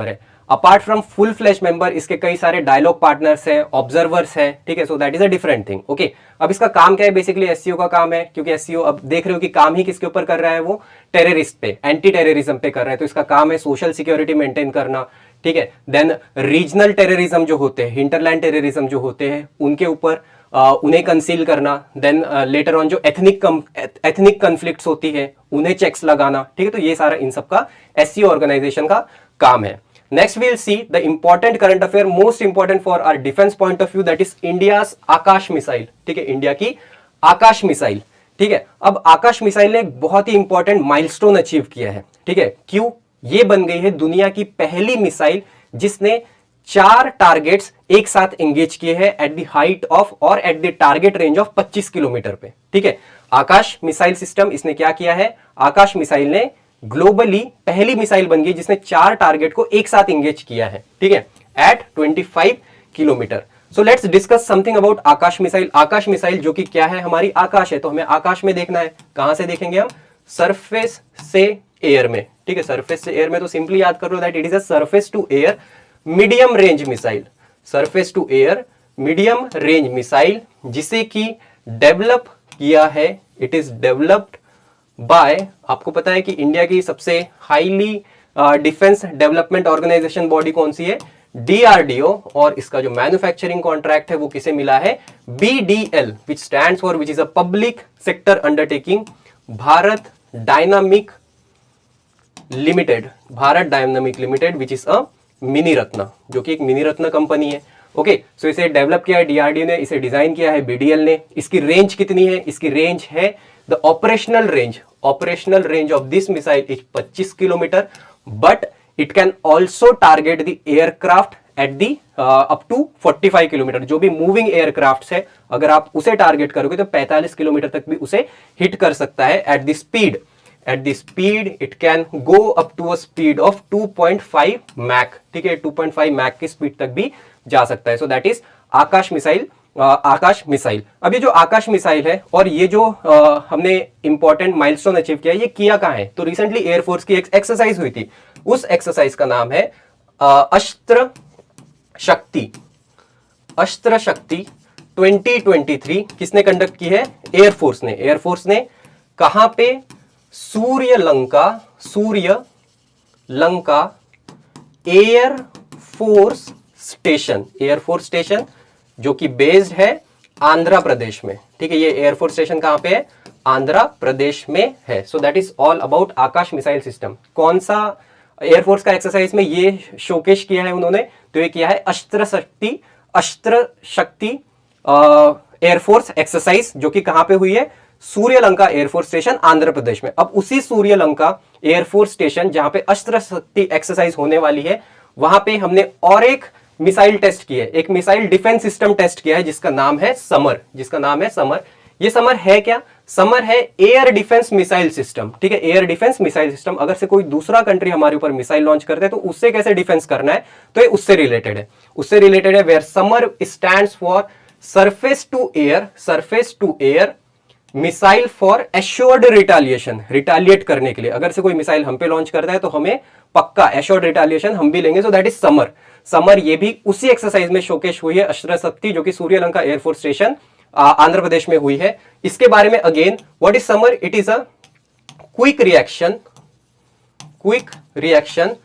है, apart from full flash member, इसके कई सारे डायलॉग पार्टनर्स हैं, ऑब्जर्वर्स हैं, ठीक है। So that is a different thing, okay. अब इसका काम क्या है? बेसिकली एससीओ का काम है, क्योंकि एससीओ अब देख रहे हो कि काम ही किसके ऊपर कर रहा है? वो टेररिस्ट पे, एंटी टेररिज्म पे कर रहा है। तो इसका काम है सोशल सिक्योरिटी मेंटेन करना, ठीक है। देन रीजनल टेररिज्म जो होते हैं, हिंटरलैंड टेररिज्म जो होते हैं, उनके ऊपर उन्हें कंसील करना। देन लेटर ऑन जो एथनिक कन्फ्लिक्ट्स होती है, उन्हें चेक्स लगाना, ठीक है। तो ये सारा इन सब का एससीओ ऑर्गेनाइजेशन का काम है। Next we'll see the important current affair, most important for our defence point of view, that is India's Akash missile, ठीक है, इंडिया की आकाश मिसाइल, ठीक है। अब आकाश मिसाइल ने एक बहुत ही इंपॉर्टेंट माइलस्टोन अचीव किया है, ठीक है। क्यों? ये बन गई है दुनिया की पहली मिसाइल जिसने 4 टारगेट्स एक साथ एंगेज किए हैं एट द हाइट ऑफ और at the target range of 25 kilometre पे, ठीक है। आकाश मिसाइल सिस्टम इसने क्या किया है? आकाश मिसाइल ने ग्लोबली पहली मिसाइल बन गई जिसने 4 टारगेट को एक साथ एंगेज किया है, ठीक है, at 25 kilometre. So let's discuss something about Akash missile. Akash missile जो कि क्या है? हमारी आकाश है, तो हमें आकाश में देखना है। कहां से देखेंगे हम? सरफेस से एयर में, ठीक है, सरफेस से एयर में। तो सिंपली याद कर लो that it is a surface to air medium range missile, surface to air medium range missile, जिसे कि डेवलप किया है, इट इज डेवलप्ड बाय, आपको पता है कि इंडिया की सबसे highly defence development organisation body कौन सी है? डीआरडीओ। और इसका जो मैन्युफैक्चरिंग कॉन्ट्रैक्ट है वो किसे मिला है? BDL, which stands for, which is a public sector undertaking, Bharat Dynamic Limited, which is a mini ratna, जो कि एक मिनी रत्न कंपनी है, ओके। सो इसे डेवलप किया है डीआरडीओ ने, इसे डिजाइन किया है बीडीएल ने। इसकी रेंज कितनी है? इसकी रेंज है, the operational range of this missile is 25 kilometre, but it can also target the aircraft at the up to 45 kilometre. जो भी मूविंग एयरक्राफ्ट है, अगर आप उसे टारगेट करोगे तो 45 किलोमीटर तक भी उसे हिट कर सकता है at the speed. At the speed it can go up to a speed of 2.5 Mac, ठीक है, 2.5 मैक की स्पीड तक भी जा सकता है। So that is Akash missile, Akash missile. अब ये जो आकाश मिसाइल है और ये जो हमने इंपॉर्टेंट माइलस्टोन अचीव किया, ये किया कहाँ है? तो रिसेंटली एयरफोर्स की एक एक्सरसाइज हुई थी उस एक्सरसाइज का नाम है अस्त्र शक्ति। अस्त्र शक्ति 2023 किसने कंडक्ट की है? एयरफोर्स ने। एयरफोर्स ने कहां पे? Suryalanka air force station. Air force station जो कि बेस्ड है आंध्र प्रदेश में। ठीक है, ये एयरफोर्स स्टेशन कहां पे है? आंध्र प्रदेश में है। So that is all about Akash missile system. कौन सा एयरफोर्स का एक्सरसाइज में ये शोकेश किया है उन्होंने? तो ये किया है अस्त्र शक्ति एयरफोर्स एक्सरसाइज, जो कि कहां पे हुई है? सूर्यलंका एयरफोर्स स्टेशन आंध्र प्रदेश में। अब उसी सूर्यलंका एयरफोर्स स्टेशन जहां पे अस्त्र शक्ति एक्सरसाइज होने वाली है, वहां पे हमने और एक मिसाइल टेस्ट की है, एक मिसाइल डिफेंस सिस्टम टेस्ट किया है जिसका नाम है समर। ये समर है क्या? समर है एयर डिफेंस मिसाइल सिस्टम। ठीक है, एयर डिफेंस मिसाइल सिस्टम। अगर से कोई दूसरा कंट्री हमारे ऊपर मिसाइल लॉन्च करते हैं तो उससे कैसे डिफेंस करना है, तो ये उससे रिलेटेड है। Where SAMAR stands for surface to air missile for assured retaliation. Retaliate करने के लिए अगर से कोई मिसाइल हम पे लॉन्च करता है तो हमें पक्का एश्योर्ड रिटालिएशन हम भी लेंगे। सो दैट इज समर ये भी उसी एक्सरसाइज में शोकेश हुई है, अस्त्र शक्ति, जो कि सूर्यलंका एयरफोर्स स्टेशन आंध्र प्रदेश में हुई है। इसके बारे में again, what is SAMAR? It is a quick reaction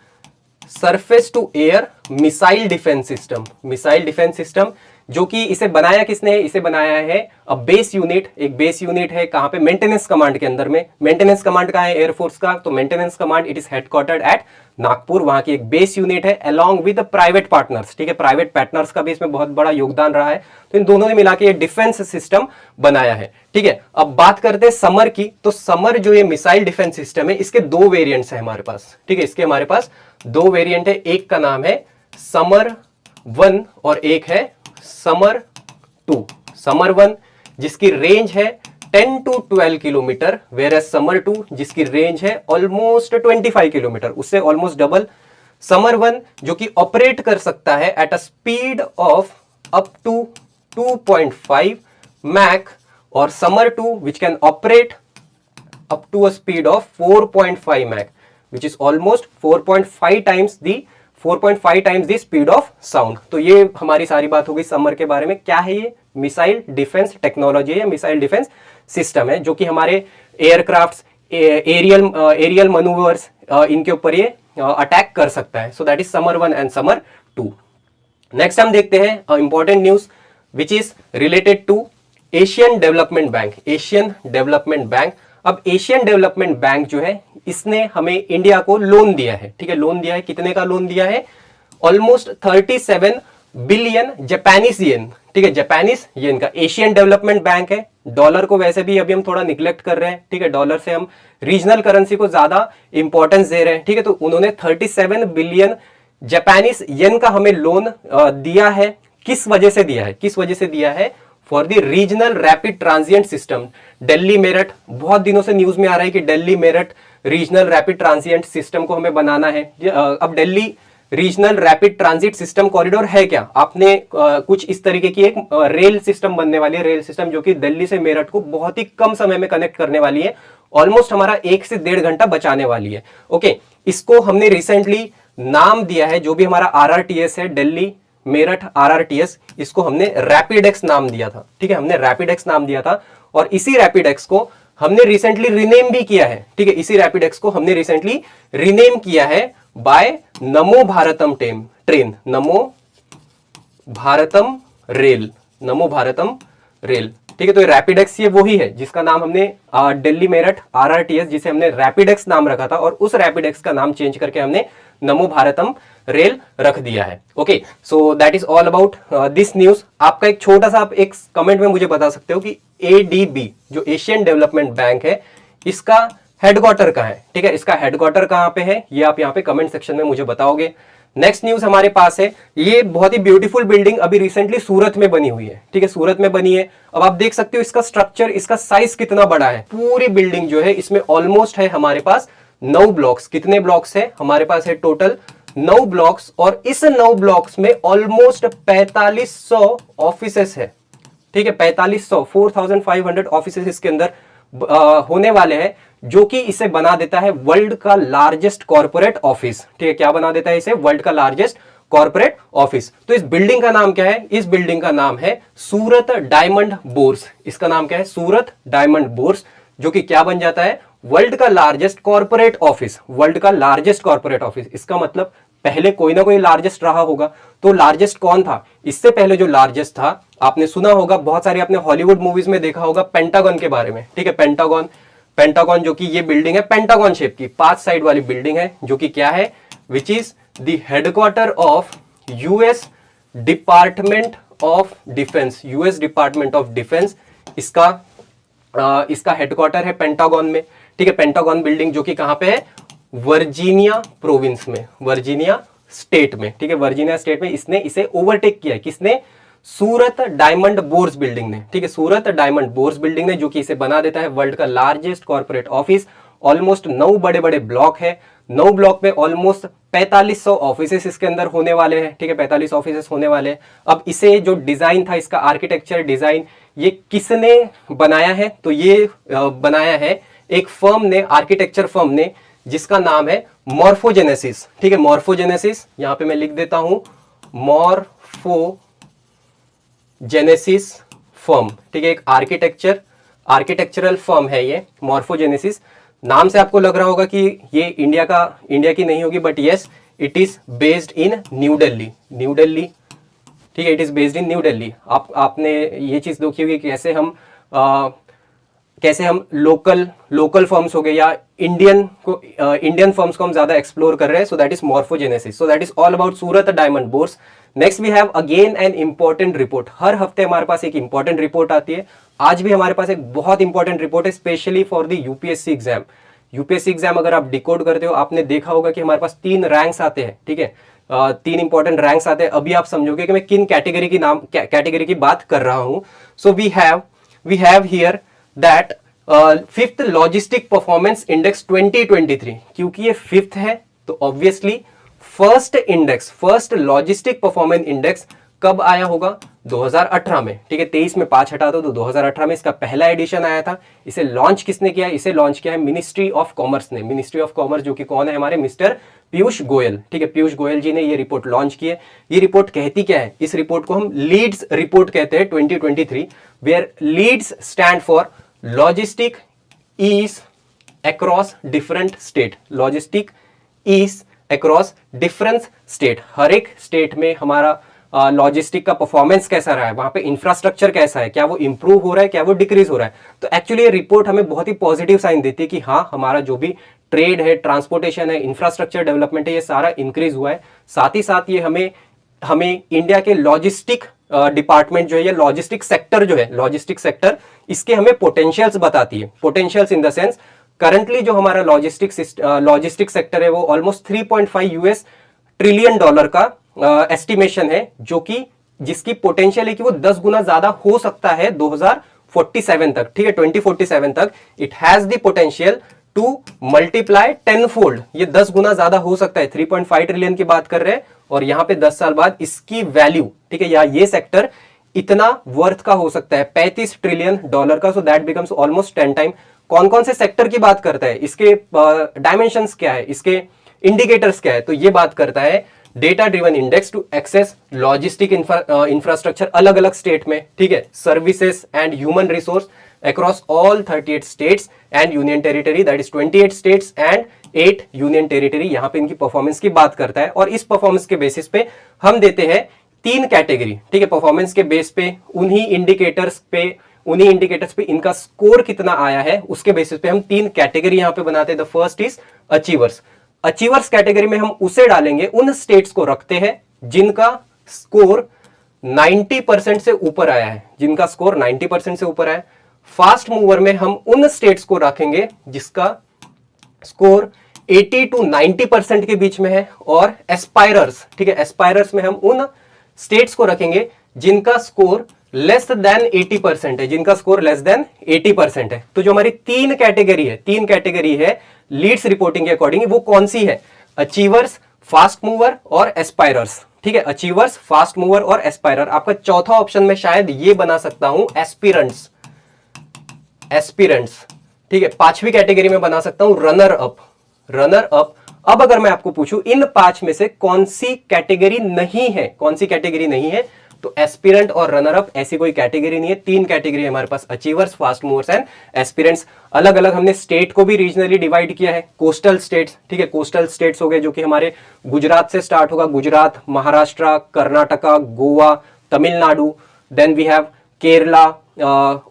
surface to air missile defence system, जो कि इसे बनाया किसने है? इसे बनाया है एक बेस यूनिट है। कहां पे? मेंटेनेंस कमांड के अंदर में। मेंटेनेंस कमांड कहां है एयरफोर्स का? तो maintenance command it is headquartered at Nagpur. वहां की एक बेस यूनिट है अलोंग विद प्राइवेट पार्टनर्स। ठीक है, प्राइवेट पार्टनर्स का भी इसमें बहुत बड़ा योगदान रहा है। तो इन दोनों ने मिला के ये डिफेंस सिस्टम बनाया है। ठीक है, अब बात करते हैं समर की। तो समर जो ये मिसाइल डिफेंस सिस्टम है, इसके दो वेरिएंट्स है हमारे पास। ठीक है, इसके हमारे पास दो वेरिएंट है। एक का नाम है समर 1 और एक है समर 2। समर 1 जिसकी रेंज है 10 to 12 kilometre, whereas Samar 2 जिसकी रेंज है ऑलमोस्ट 25 किलोमीटर, उससे ऑलमोस्ट डबल। समर 1 जो कि ऑपरेट कर सकता है at a speed of up to 2.5 Mach, और Samar 2 which can operate up to a speed of 4.5 Mach, which is almost 4.5 times the speed of sound। तो ये हमारी सारी बात हो गई समर के बारे में। क्या है ये? मिसाइल डिफेंस टेक्नोलॉजी या मिसाइल डिफेंस सिस्टम है, जो कि हमारे एयरक्राफ्ट्स, एरियल मनूवर्स, इनके ऊपर ये अटैक कर सकता है। So that is SAMAR 1 and SAMAR 2। Next हम देखते हैं important news which is related to Asian development bank. अब एशियन डेवलपमेंट बैंक जो है, इसने हमें इंडिया को लोन दिया है। ठीक है, लोन दिया है। कितने का लोन दिया है? Almost 37 billion Japanese yen. ठीक है, जापानीज येन का एशियन डेवलपमेंट बैंक है। डॉलर को वैसे भी अभी हम थोड़ा निग्लेक्ट कर रहे हैं। ठीक है, डॉलर से हम रीजनल करेंसी को ज्यादा इंपॉर्टेंस दे रहे हैं। ठीक है, तो उन्होंने 37 बिलियन जापानीज येन का हमें लोन दिया है। किस वजह से दिया है? For the regional rapid transient system. Delhi Meerut, बहुत दिनों से न्यूज में आ रहा है कि Delhi Meerut regional rapid transient system को हमें बनाना है। अब Delhi regional rapid transit system corridor है क्या? आपने कुछ इस तरीके की एक रेल सिस्टम बनने वाली है, रेल सिस्टम जो कि दिल्ली से मेरठ को बहुत ही कम समय में कनेक्ट करने वाली है। ऑलमोस्ट हमारा 1 से 1.5 घंटा बचाने वाली है। ओके, इसको हमने रिसेंटली नाम दिया है, जो भी हमारा आरआरटीएस है, दिल्ली मेरठ आरआरटीएस, इसको हमने रैपिडेक्स नाम दिया था। ठीक है, हमने रैपिडेक्स नाम दिया था, और इसी रैपिडेक्स को हमने रिसेंटली रिनेम भी किया है। ठीक है, इसी रैपिडेक्स को हमने रिसेंटली रिनेम किया है बाय नमो भारतम ट्रेन, नमो भारतम रेल। ठीक है, तो रैपिडेक्स ये वही है जिसका नाम हमने दिल्ली मेरठ आरआरटीएस, जिसे हमने रैपिडेक्स नाम रखा था, और उस रैपिडेक्स का नाम चेंज करके हमने नमो भारतम रेल रख दिया है। Okay, so that is all about this news. आपका एक छोटा सा आप एक कमेंट में मुझे बता सकते हो कि एडीबी जो एशियन डेवलपमेंट बैंक है, इसका हेडक्वार्टर कहाँ है? ठीक है, इसका हेडक्वार्टर कहाँ पे है, ये आप यहाँ पे कमेंट सेक्शन में मुझे बताओगे। नेक्स्ट न्यूज हमारे पास है, ये बहुत ही ब्यूटीफुल बिल्डिंग अभी रिसेंटली सूरत में बनी हुई है। ठीक है, सूरत में बनी है। अब आप देख सकते हो इसका स्ट्रक्चर, इसका साइज कितना बड़ा है। पूरी बिल्डिंग जो है इसमें ऑलमोस्ट है हमारे पास 9 ब्लॉक्स। कितने ब्लॉक्स है हमारे पास? है टोटल 9 ब्लॉक्स, और इस 9 ब्लॉक्स में ऑलमोस्ट 4500 ऑफिसेस है। ठीक है, 4500 4500 ऑफिसेस इसके अंदर होने वाले हैं, जो कि इसे बना देता है वर्ल्ड का लार्जेस्ट कॉर्पोरेट ऑफिस। ठीक है, क्या बना देता है इसे? वर्ल्ड का लार्जेस्ट कॉर्पोरेट ऑफिस। तो इस बिल्डिंग का नाम क्या है? इस बिल्डिंग का नाम है सूरत डायमंड बोर्स। इसका नाम क्या है? सूरत डायमंड बोर्स, जो कि क्या बन जाता है? वर्ल्ड का लार्जेस्ट कॉर्पोरेट ऑफिस। वर्ल्ड का लार्जेस्ट कॉर्पोरेट ऑफिस, इसका मतलब पहले कोई ना कोई लार्जेस्ट रहा होगा। तो लार्जेस्ट कौन था? इससे पहले जो लार्जेस्ट था, आपने सुना होगा, बहुत सारी आपने हॉलीवुड मूवीज में देखा होगा पेंटागन के बारे में। ठीक है, पेंटागन, पेंटागन जो कि ये बिल्डिंग है पेंटागन शेप की, 5 साइड वाली बिल्डिंग है, जो कि क्या है? Which is the headquarter of US department of defence. US department of defence इसका हेडक्वार्टर है पेंटागन में। ठीक है, पेंटागन बिल्डिंग जो कि कहां पे है? वर्जीनिया प्रोविंस में, वर्जीनिया स्टेट में। ठीक है, वर्जीनिया स्टेट में इसने इसे ओवरटेक किया है। किसने? सूरत डायमंड बोर्स बिल्डिंग ने। ठीक है, सूरत डायमंड बोर्स बिल्डिंग ने, जो कि इसे बना देता है वर्ल्ड का लार्जेस्ट कॉर्पोरेट ऑफिस। ऑलमोस्ट 9 बड़े बड़े ब्लॉक है, 9 ब्लॉक में ऑलमोस्ट 4500 ऑफिसेस इसके अंदर होने वाले हैं। ठीक है, 45 ऑफिसेस होने वाले हैं। अब इसे जो डिजाइन था, इसका आर्किटेक्चर डिजाइन, ये किसने बनाया है? तो ये बनाया है एक फर्म ने, आर्किटेक्चर फर्म ने, जिसका नाम है मॉर्फोजेनेसिस। ठीक है, मॉर्फोजेनेसिस, यहां पे मैं लिख देता हूं मॉर्फोजेनेसिस फर्म। ठीक है, एक आर्किटेक्चरल फर्म है ये मॉर्फोजेनेसिस। नाम से आपको लग रहा होगा कि ये इंडिया की नहीं होगी, but yes, it is based in new Delhi. New Delhi, ठीक है, it is based in new Delhi. आपने ये चीज देखी होगी कि कैसे हम लोकल फर्म्स हो गए या इंडियन फर्म्स को हम ज्यादा एक्सप्लोर कर रहे हैं। So that is morphogenesis. So that is all about Surat Diamond Bourse. Next we have again an important report. हर हफ्ते हमारे पास एक इंपॉर्टेंट रिपोर्ट आती है। आज भी हमारे पास एक बहुत इंपॉर्टेंट रिपोर्ट है, specially for the UPSC exam. UPSC exam अगर आप डिकोड करते हो, आपने देखा होगा कि हमारे पास 3 रैंक्स आते हैं। ठीक है, 3 इंपॉर्टेंट रैंक्स आते हैं। अभी आप समझोगे कि मैं किन कैटेगरी की बात कर रहा हूं। So we have here that 5th logistic performance index 2023। क्योंकि ये 5th है, तो obviously first logistic performance index कब आया होगा? 2018 में। ठीक है, 23 में 5 हटा दो तो 2018 में इसका पहला एडिशन आया था। इसे लॉन्च किसने किया? इसे लॉन्च किया है मिनिस्ट्री ऑफ कॉमर्स ने। मिनिस्ट्री ऑफ कॉमर्स, जो कि कौन है? हमारे मिस्टर पीयूष गोयल। ठीक है, पीयूष गोयल जी ने ये रिपोर्ट लॉन्च की है। ये रिपोर्ट कहती क्या है? इस रिपोर्ट को हम लीड्स रिपोर्ट कहते हैं 2023, where LEADS stand for logistic ease across different state. Logistic ease across different state. हर एक स्टेट में हमारा लॉजिस्टिक का परफॉर्मेंस कैसा रहा है, वहां पे इंफ्रास्ट्रक्चर कैसा है, क्या वो इंप्रूव हो रहा है, क्या वो डिक्रीज हो रहा है। तो एक्चुअली ये रिपोर्ट हमें बहुत ही पॉजिटिव साइन देती है कि हाँ, हमारा जो भी ट्रेड है, ट्रांसपोर्टेशन है, इंफ्रास्ट्रक्चर डेवलपमेंट है, ये सारा इंक्रीज हुआ है। साथ ही साथ ये हमें इंडिया के लॉजिस्टिक डिपार्टमेंट जो है, या लॉजिस्टिक सेक्टर जो है, लॉजिस्टिक सेक्टर, इसके हमें पोटेंशियल्स बताती है। Potentials in the sense, currently जो हमारा लॉजिस्टिक सेक्टर है वो ऑलमोस्ट 3.5 यूएस ट्रिलियन डॉलर का एस्टिमेशन है, जो कि जिसकी पोटेंशियल है कि वो 10 गुना ज्यादा हो सकता है 2047 तक। ठीक है, 2047 तक it has the potential to multiply 10 fold. ये 10 गुना ज्यादा हो सकता है। 3.5 ट्रिलियन की बात कर रहे हैं, और यहां पे 10 साल बाद इसकी वैल्यू, ठीक है, या ये सेक्टर इतना वर्थ का हो सकता है 35 ट्रिलियन डॉलर का। So that becomes almost 10 time. कौन कौन से सेक्टर की बात करता है, इसके डायमेंशंस क्या है, इसके इंडिकेटर्स क्या है? तो ये बात करता है data driven index to access logistic infrastructure अलग अलग स्टेट में। ठीक है, services and human resource across all 38 states and union territory, that is 28 states and 8 union territory. यहां पे इनकी परफॉर्मेंस की बात करता है, और इस परफॉर्मेंस के बेसिस पे हम देते हैं 3 कैटेगरी। ठीक है, परफॉर्मेंस के बेस पे उन्हीं इंडिकेटर्स पे इनका स्कोर कितना आया है, उसके बेसिस पे हम 3 कैटेगरी यहां पे बनाते हैं। The first is achievers. Achievers category में हम उसे डालेंगे, उन स्टेट्स को रखते हैं जिनका स्कोर 90% से ऊपर आया है, जिनका स्कोर 90% से ऊपर आया। फास्ट मूवर में हम उन स्टेट्स को रखेंगे जिसका स्कोर 80 to 90% के बीच में है। और एस्पायरर्स, ठीक है, एस्पायरर्स में हम उन स्टेट्स को रखेंगे जिनका स्कोर लेस देन 80% है, जिनका स्कोर लेस देन 80% है। तो जो हमारी 3 कैटेगरी है लीड्स रिपोर्टिंग के अकॉर्डिंग, वो कौन सी है? अचीवर्स, फास्ट मूवर और एस्पायरर्स। ठीक है, अचीवर्स, फास्ट मूवर और एस्पायरर। आपका चौथा ऑप्शन में शायद ये बना सकता हूं, एस्पिरेंट्स। ठीक है, पांचवी कैटेगरी में बना सकता हूं रनर अप। रनर अप, अब अगर मैं आपको पूछूं इन 5 में से कौन सी कैटेगरी नहीं है, कौन सी कैटेगरी नहीं है, तो एस्पिरेंट और रनर अप ऐसी कोई कैटेगरी नहीं है। 3 कैटेगरी है हमारे पास, achievers, fast movers and aspirants. अलग अलग हमने स्टेट को भी रीजनली डिवाइड किया है। कोस्टल स्टेट्स, ठीक है, कोस्टल स्टेट्स हो गए जो कि हमारे गुजरात से स्टार्ट होगा, Gujarat, Maharashtra, Karnataka, Goa, Tamil Nadu, then we have Kerala,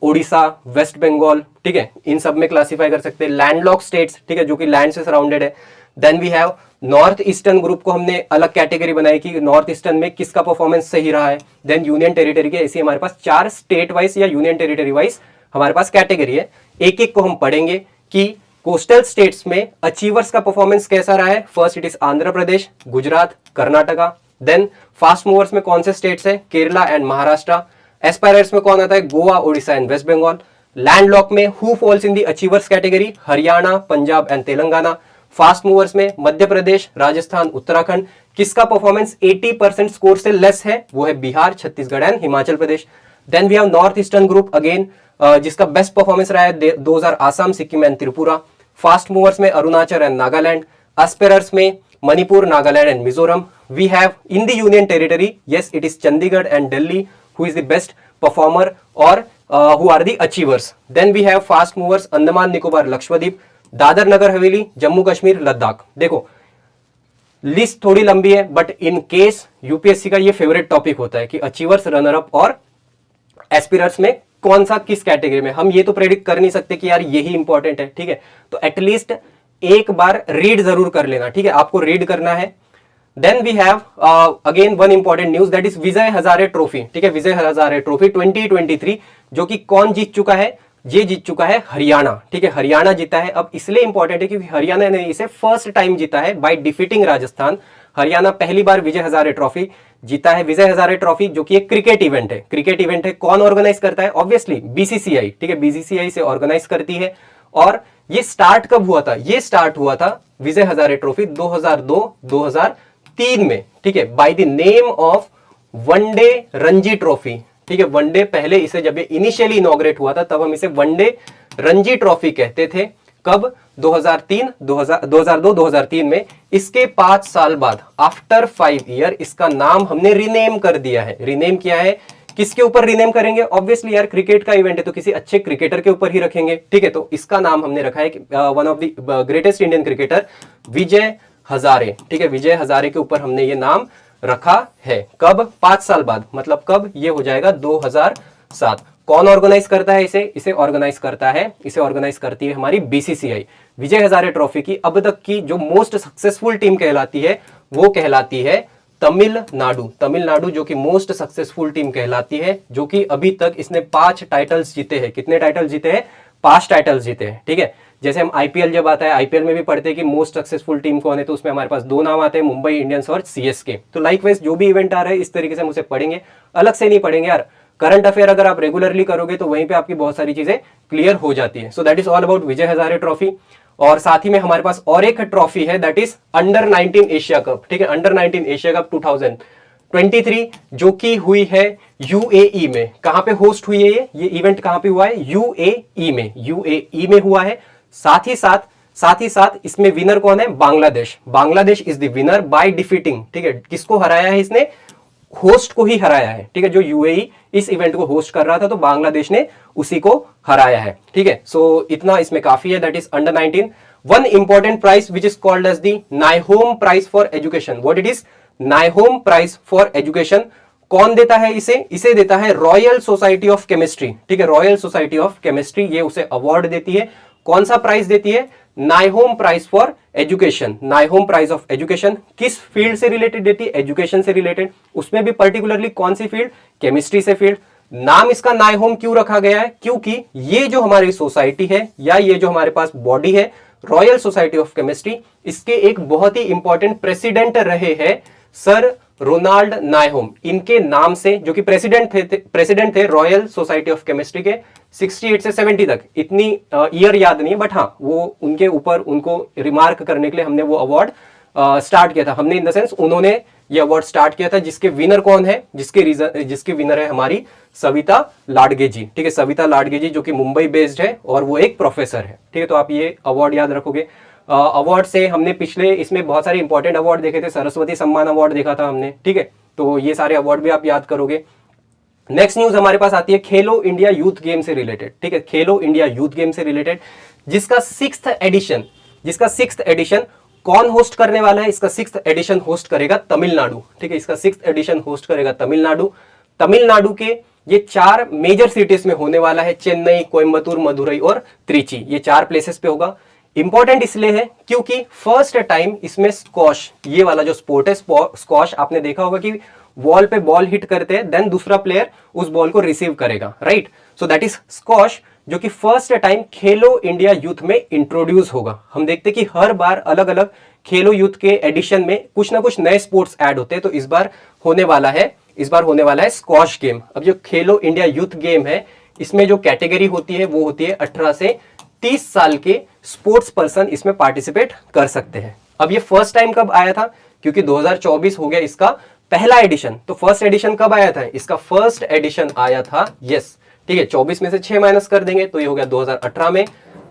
Odisha, West Bengal, ठीक है, इन सब में क्लासिफाई कर सकते हैं। लैंडलॉक स्टेट्स, ठीक है, जो कि लैंड से सराउंडेड है। Then we have north eastern group को हमने अलग कैटेगरी बनाई कि नॉर्थ ईस्टर्न में किसका परफॉर्मेंस सही रहा है। देन यूनियन टेरिटरी के, ऐसी हमारे पास 4 स्टेट वाइज या यूनियन टेरिटरी वाइज हमारे पास कैटेगरी है। एक एक को हम पढ़ेंगे कि कोस्टल स्टेट्स में अचीवर्स का परफॉर्मेंस कैसा रहा है। First it is Andhra Pradesh, Gujarat, Karnataka. Then fast movers में कौन से स्टेट्स है, केरला एंड महाराष्ट्र। एस्पायरर्स में कौन आता है, गोवा, ओडिशा एंड वेस्ट बंगाल। लैंडलॉक में who falls in the achievers category, Haryana, Punjab and Telangana. Fast movers में मध्य प्रदेश, राजस्थान, उत्तराखंड। किसका परफॉर्मेंस 80% स्कोर से लेस है, वो है Bihar, Chhattisgarh and Himachal Pradesh. Then we have north eastern group again, जिसका बेस्ट परफॉर्मेंस रहा है 2000 Assam, Sikkim and Tripura. Fast movers में अरुणाचल एंड नागालैंड। एस्पिरर्स में Manipur, Nagaland and Mizoram. We have in the union territory, yes it is Chandigarh and Delhi who is the best performer or who are the achievers. Then we have fast movers Andaman Nicobar, Lakshadweep, Dadra Nagar Haveli, Jammu Kashmir, Ladakh. देखो लिस्ट थोड़ी लंबी है बट इन केस यूपीएससी का ये फेवरेट टॉपिक होता है कि अचीवर्स, रनर अप और एस्पिरर्स में कौन सा किस कैटेगरी में। हम ये तो प्रेडिक्ट कर नहीं सकते कि यार यही इंपॉर्टेंट है, ठीक है, तो एटलीस्ट एक बार रीड जरूर कर लेना, ठीक है, आपको रीड करना है। Then we have again one important news that is Vijay Hazare trophy, ठीक है, विजय हजारे ट्रॉफी 2023 जो कि कौन जीत चुका है, ये जीत चुका है हरियाणा, ठीक है, हरियाणा जीता है। अब इसलिए इंपॉर्टेंट है क्योंकि हरियाणा ने इसे फर्स्ट टाइम जीता है बाय डिफीटिंग राजस्थान। हरियाणा पहली बार विजय हजारे ट्रॉफी जीता है। विजय हजारे ट्रॉफी जो कि एक क्रिकेट इवेंट है, क्रिकेट इवेंट है, कौन ऑर्गेनाइज करता है, ऑब्वियसली बीसीसीआई, ठीक है, बीसीसीआई से ऑर्गेनाइज करती है। और ये स्टार्ट कब हुआ था, ये स्टार्ट हुआ था विजय हजारे ट्रॉफी 2002-2003 में, ठीक है, by the name of one day Ranji trophy, ठीक है, वनडे पहले इसे जब ये इनिशियली इनॉग्रेट हुआ था तब हम इसे वनडे रणजी ट्रॉफी कहते थे। कब, 2002-2003 में। इसके 5 साल बाद आफ्टर 5 ईयर इसका नाम हमने रीनेम कर दिया है। रीनेम किया है, किसके ऊपर रीनेम करेंगे, ऑब्वियसली यार क्रिकेट का इवेंट है तो किसी अच्छे क्रिकेटर के ऊपर ही रखेंगे, ठीक है, तो इसका नाम हमने रखा है one of the greatest Indian cricketer Vijay Hazare, ठीक है, विजय हजारे के ऊपर हमने ये नाम रखा है। कब, 5 साल बाद, मतलब कब, ये हो जाएगा 2007। कौन ऑर्गेनाइज करता है इसे, इसे ऑर्गेनाइज करता है, इसे ऑर्गेनाइज करती है हमारी बीसीसीआई। विजय हजारे ट्रॉफी की अब तक की जो मोस्ट सक्सेसफुल टीम कहलाती है वो कहलाती है तमिलनाडु। तमिलनाडु जो कि मोस्ट सक्सेसफुल टीम कहलाती है, जो कि अभी तक इसने 5 टाइटल्स जीते हैं। कितने टाइटल जीते हैं, 5 टाइटल्स जीते हैं, ठीक है। जैसे हम आईपीएल जब आता है, आईपीएल में भी पढ़ते हैं कि मोस्ट सक्सेसफुल टीम कौन है, तो उसमें हमारे पास 2 नाम आते हैं, मुंबई इंडियंस और सीएसके। तो लाइकवाइज जो भी इवेंट आ रहा है इस तरीके से हम उसे पढ़ेंगे, अलग से नहीं पढ़ेंगे यार। करंट अफेयर अगर आप रेगुलरली करोगे तो वहीं पे आपकी बहुत सारी चीजें क्लियर हो जाती है। So that is all about Vijay Hazare trophy. और साथ ही में हमारे पास और एक ट्रॉफी है that is under 19 Asia cup, ठीक है, अंडर 19 एशिया कप 2023 जो कि हुई है यूएई में। कहां पे होस्ट हुई है ये इवेंट कहां पे हुआ है, यूएई में, यूएई में हुआ है। साथ ही साथ इसमें विनर कौन है, Bangladesh. Bangladesh is the winner by defeating, ठीक है, किसको हराया है इसने, होस्ट को ही हराया है, ठीक है, जो यूएई इस इवेंट को होस्ट कर रहा था तो बांग्लादेश ने उसी को हराया है, ठीक है। सो इतना इसमें काफी है, that is under 19। One important prize which is called as the नाइहोम prize for education. What it is, नाइहोम प्राइज फॉर एजुकेशन। कौन देता है इसे देता है रॉयल सोसाइटी ऑफ केमिस्ट्री, ठीक है, रॉयल सोसाइटी ऑफ केमिस्ट्री ये उसे अवार्ड देती है। कौन सा प्राइज देती है, नाइहोम प्राइज फॉर एजुकेशन। नाइहोम प्राइज ऑफ एजुकेशन किस फील्ड से रिलेटेड देती है, एजुकेशन से रिलेटेड, उसमें भी पर्टिकुलरली कौन सी फील्ड, केमिस्ट्री से फील्ड। नाम इसका नाइहोम क्यों रखा गया है, क्योंकि ये जो हमारी सोसाइटी है या ये जो हमारे पास बॉडी है रॉयल सोसाइटी ऑफ केमिस्ट्री, इसके एक बहुत ही इंपॉर्टेंट प्रेसिडेंट रहे हैं सर रोनाल्ड नाइहोम। इनके नाम से, जो कि प्रेसिडेंट थे रॉयल सोसाइटी ऑफ केमिस्ट्री के 68 से 70 तक, इतनी ईयर याद नहीं है बट हाँ वो उनके ऊपर उनको रिमार्क करने के लिए हमने वो अवार्ड स्टार्ट किया था। हमने इन द सेंस उन्होंने ये अवार्ड स्टार्ट किया था, जिसके विनर कौन है, जिसके विनर है हमारी सविता लाडगे जी। ठीक है, सविता लाडगे जी जो कि मुंबई बेस्ड है और वो एक प्रोफेसर है। ठीक है, तो आप ये अवार्ड याद रखोगे। अवार्ड से हमने पिछले इसमें बहुत सारे इंपॉर्टेंट अवार्ड देखे थे, सरस्वती सम्मान अवार्ड देखा था हमने। ठीक है, तो ये सारे अवार्ड भी आप याद करोगे। नेक्स्ट न्यूज हमारे पास आती है खेलो इंडिया यूथ गेम से रिलेटेड। ठीक है, खेलो इंडिया यूथ गेम से रिलेटेड, जिसका सिक्स्थ एडिशन कौन होस्ट करने वाला है? इसका सिक्स्थ एडिशन होस्ट करेगा तमिलनाडु। ठीक है, इसका सिक्स्थ एडिशन होस्ट करेगा तमिलनाडु। तमिलनाडु के ये 4 मेजर सिटीज में होने वाला है, चेन्नई, कोयम्बतूर, मदुरई और त्रिची। ये 4 प्लेसेस पे होगा। इंपॉर्टेंट इसलिए है क्योंकि फर्स्ट टाइम इसमें स्क्वॉश, ये वाला जो स्पोर्ट है स्क्वॉश, आपने देखा होगा कि वॉल पे बॉल हिट करते हैं, देन दूसरा प्लेयर उस बॉल को रिसीव करेगा, right. So that is squash, जो कि फर्स्ट टाइम खेलो इंडिया यूथ में इंट्रोड्यूस होगा। हम देखते कि हर बार अलग अलग खेलो यूथ के एडिशन में कुछ ना कुछ नए स्पोर्ट्स ऐड होते हैं, तो इस बार होने वाला है स्क्वॉश गेम। अब जो खेलो इंडिया यूथ गेम है, इसमें जो कैटेगरी होती है वो होती है 18 से 30 साल के स्पोर्ट्स पर्सन इसमें पार्टिसिपेट कर सकते हैं। अब ये फर्स्ट टाइम कब आया था? क्योंकि 2024 हो गया इसका पहला एडिशन। तो फर्स्ट एडिशन कब आया था? इसका फर्स्ट एडिशन आया था, यस, ठीक है, 24 में से 6 माइनस कर देंगे तो ये हो गया 2018 में।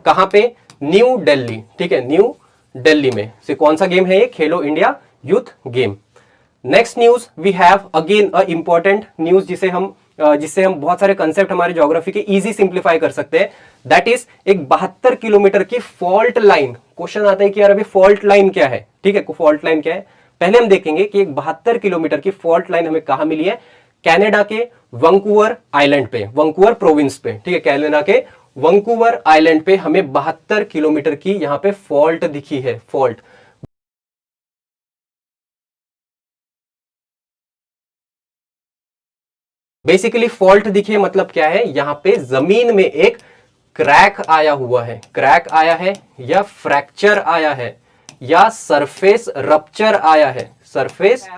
कहां पे? न्यू दिल्ली। ठीक है, न्यू दिल्ली में। से कौन सा गेम है ये? Khelo India youth game. Next news we have again a important news, जिससे हम बहुत सारे कंसेप्ट हमारे ज्योग्राफी के इजी सिंप्लीफाई कर सकते हैं। दैट इज एक 72 किलोमीटर की फॉल्ट लाइन। क्वेश्चन आता है कि यार अभी फॉल्ट लाइन क्या है? ठीक है, फॉल्ट लाइन क्या है पहले हम देखेंगे कि एक 72 किलोमीटर की फॉल्ट लाइन हमें कहां मिली है? कनाडा के वंकूवर आइलैंड पे, वंकूवर प्रोविंस पे। ठीक है, कनाडा के वंकूवर आइलैंड पे हमें 72 किलोमीटर की यहां पे फॉल्ट दिखी है। फॉल्ट बेसिकली फॉल्ट दिखी है मतलब क्या है? यहां पे जमीन में एक क्रैक आया हुआ है, क्रैक आया है या फ्रैक्चर आया है या सरफेस रप्चर आया है, surface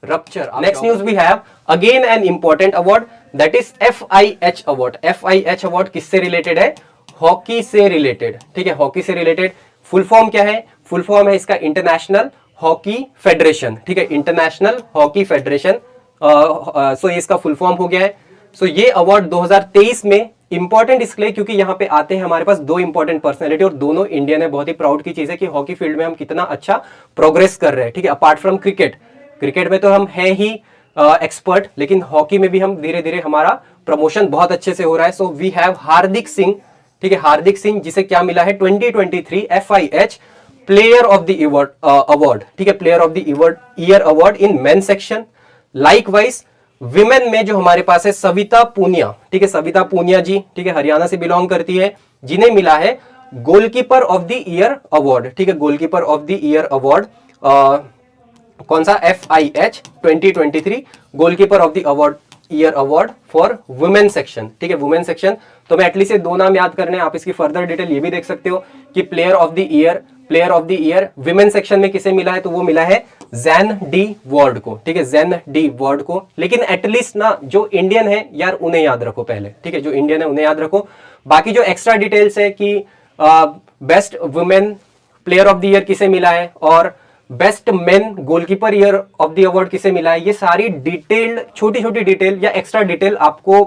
rupture. Next news we have again an important award, that is FIH award. FIH award किससे रिलेटेड है? हॉकी से रिलेटेड। ठीक है, हॉकी से रिलेटेड। फुल फॉर्म क्या है? फुल फॉर्म है इसका इंटरनेशनल हॉकी फेडरेशन। ठीक है, इंटरनेशनल हॉकी फेडरेशन। सो ये इसका फुल फॉर्म हो गया है। सो ये अवार्ड 2023 में इंपॉर्टेंट इसलिए क्योंकि यहाँ पे आते हैं हमारे पास 2 इंपॉर्टेंट पर्सनैलिटी और दोनों इंडियन है। बहुत ही प्राउड की चीज है कि हॉकी फील्ड में हम कितना अच्छा प्रोग्रेस कर रहे हैं। ठीक है, अपार्ट फ्रॉम क्रिकेट में तो हम है ही एक्सपर्ट, लेकिन हॉकी में भी हम धीरे धीरे हमारा प्रमोशन बहुत अच्छे से हो रहा है। सो वी हैव हार्दिक सिंह। ठीक है, हार्दिक सिंह जिसे क्या मिला है? 2023 FIH player of the award. ठीक है, player of the year award in main section. Likewise women में जो हमारे पास है सविता पूनिया। ठीक है, सविता पूनिया जी, ठीक है, हरियाणा से बिलोंग करती है, जिन्हें मिला है goalkeeper of the year award. ठीक है, goalkeeper of the year award. कौन सा? FIH 2023 goalkeeper of the award year award for women section. ठीक है, वुमेन सेक्शन। तो मैं एटलीस्ट ये 2 नाम याद करने, आप इसकी फर्दर डिटेल ये भी देख सकते हो कि player of the year women section में किसे मिला है? तो वो मिला है जैन डी वॉर्ड को। ठीक है, जैन डी वॉर्ड को। लेकिन एटलीस्ट ना जो इंडियन है यार उन्हें याद रखो पहले। ठीक है, जो इंडियन है उन्हें याद रखो। बाकी जो एक्स्ट्रा डिटेल्स है कि best women player of the year किसे मिला है और best main goalkeeper year of the award किसे मिला है, ये सारी डिटेल्ड छोटी छोटी डिटेल या एक्स्ट्रा डिटेल आपको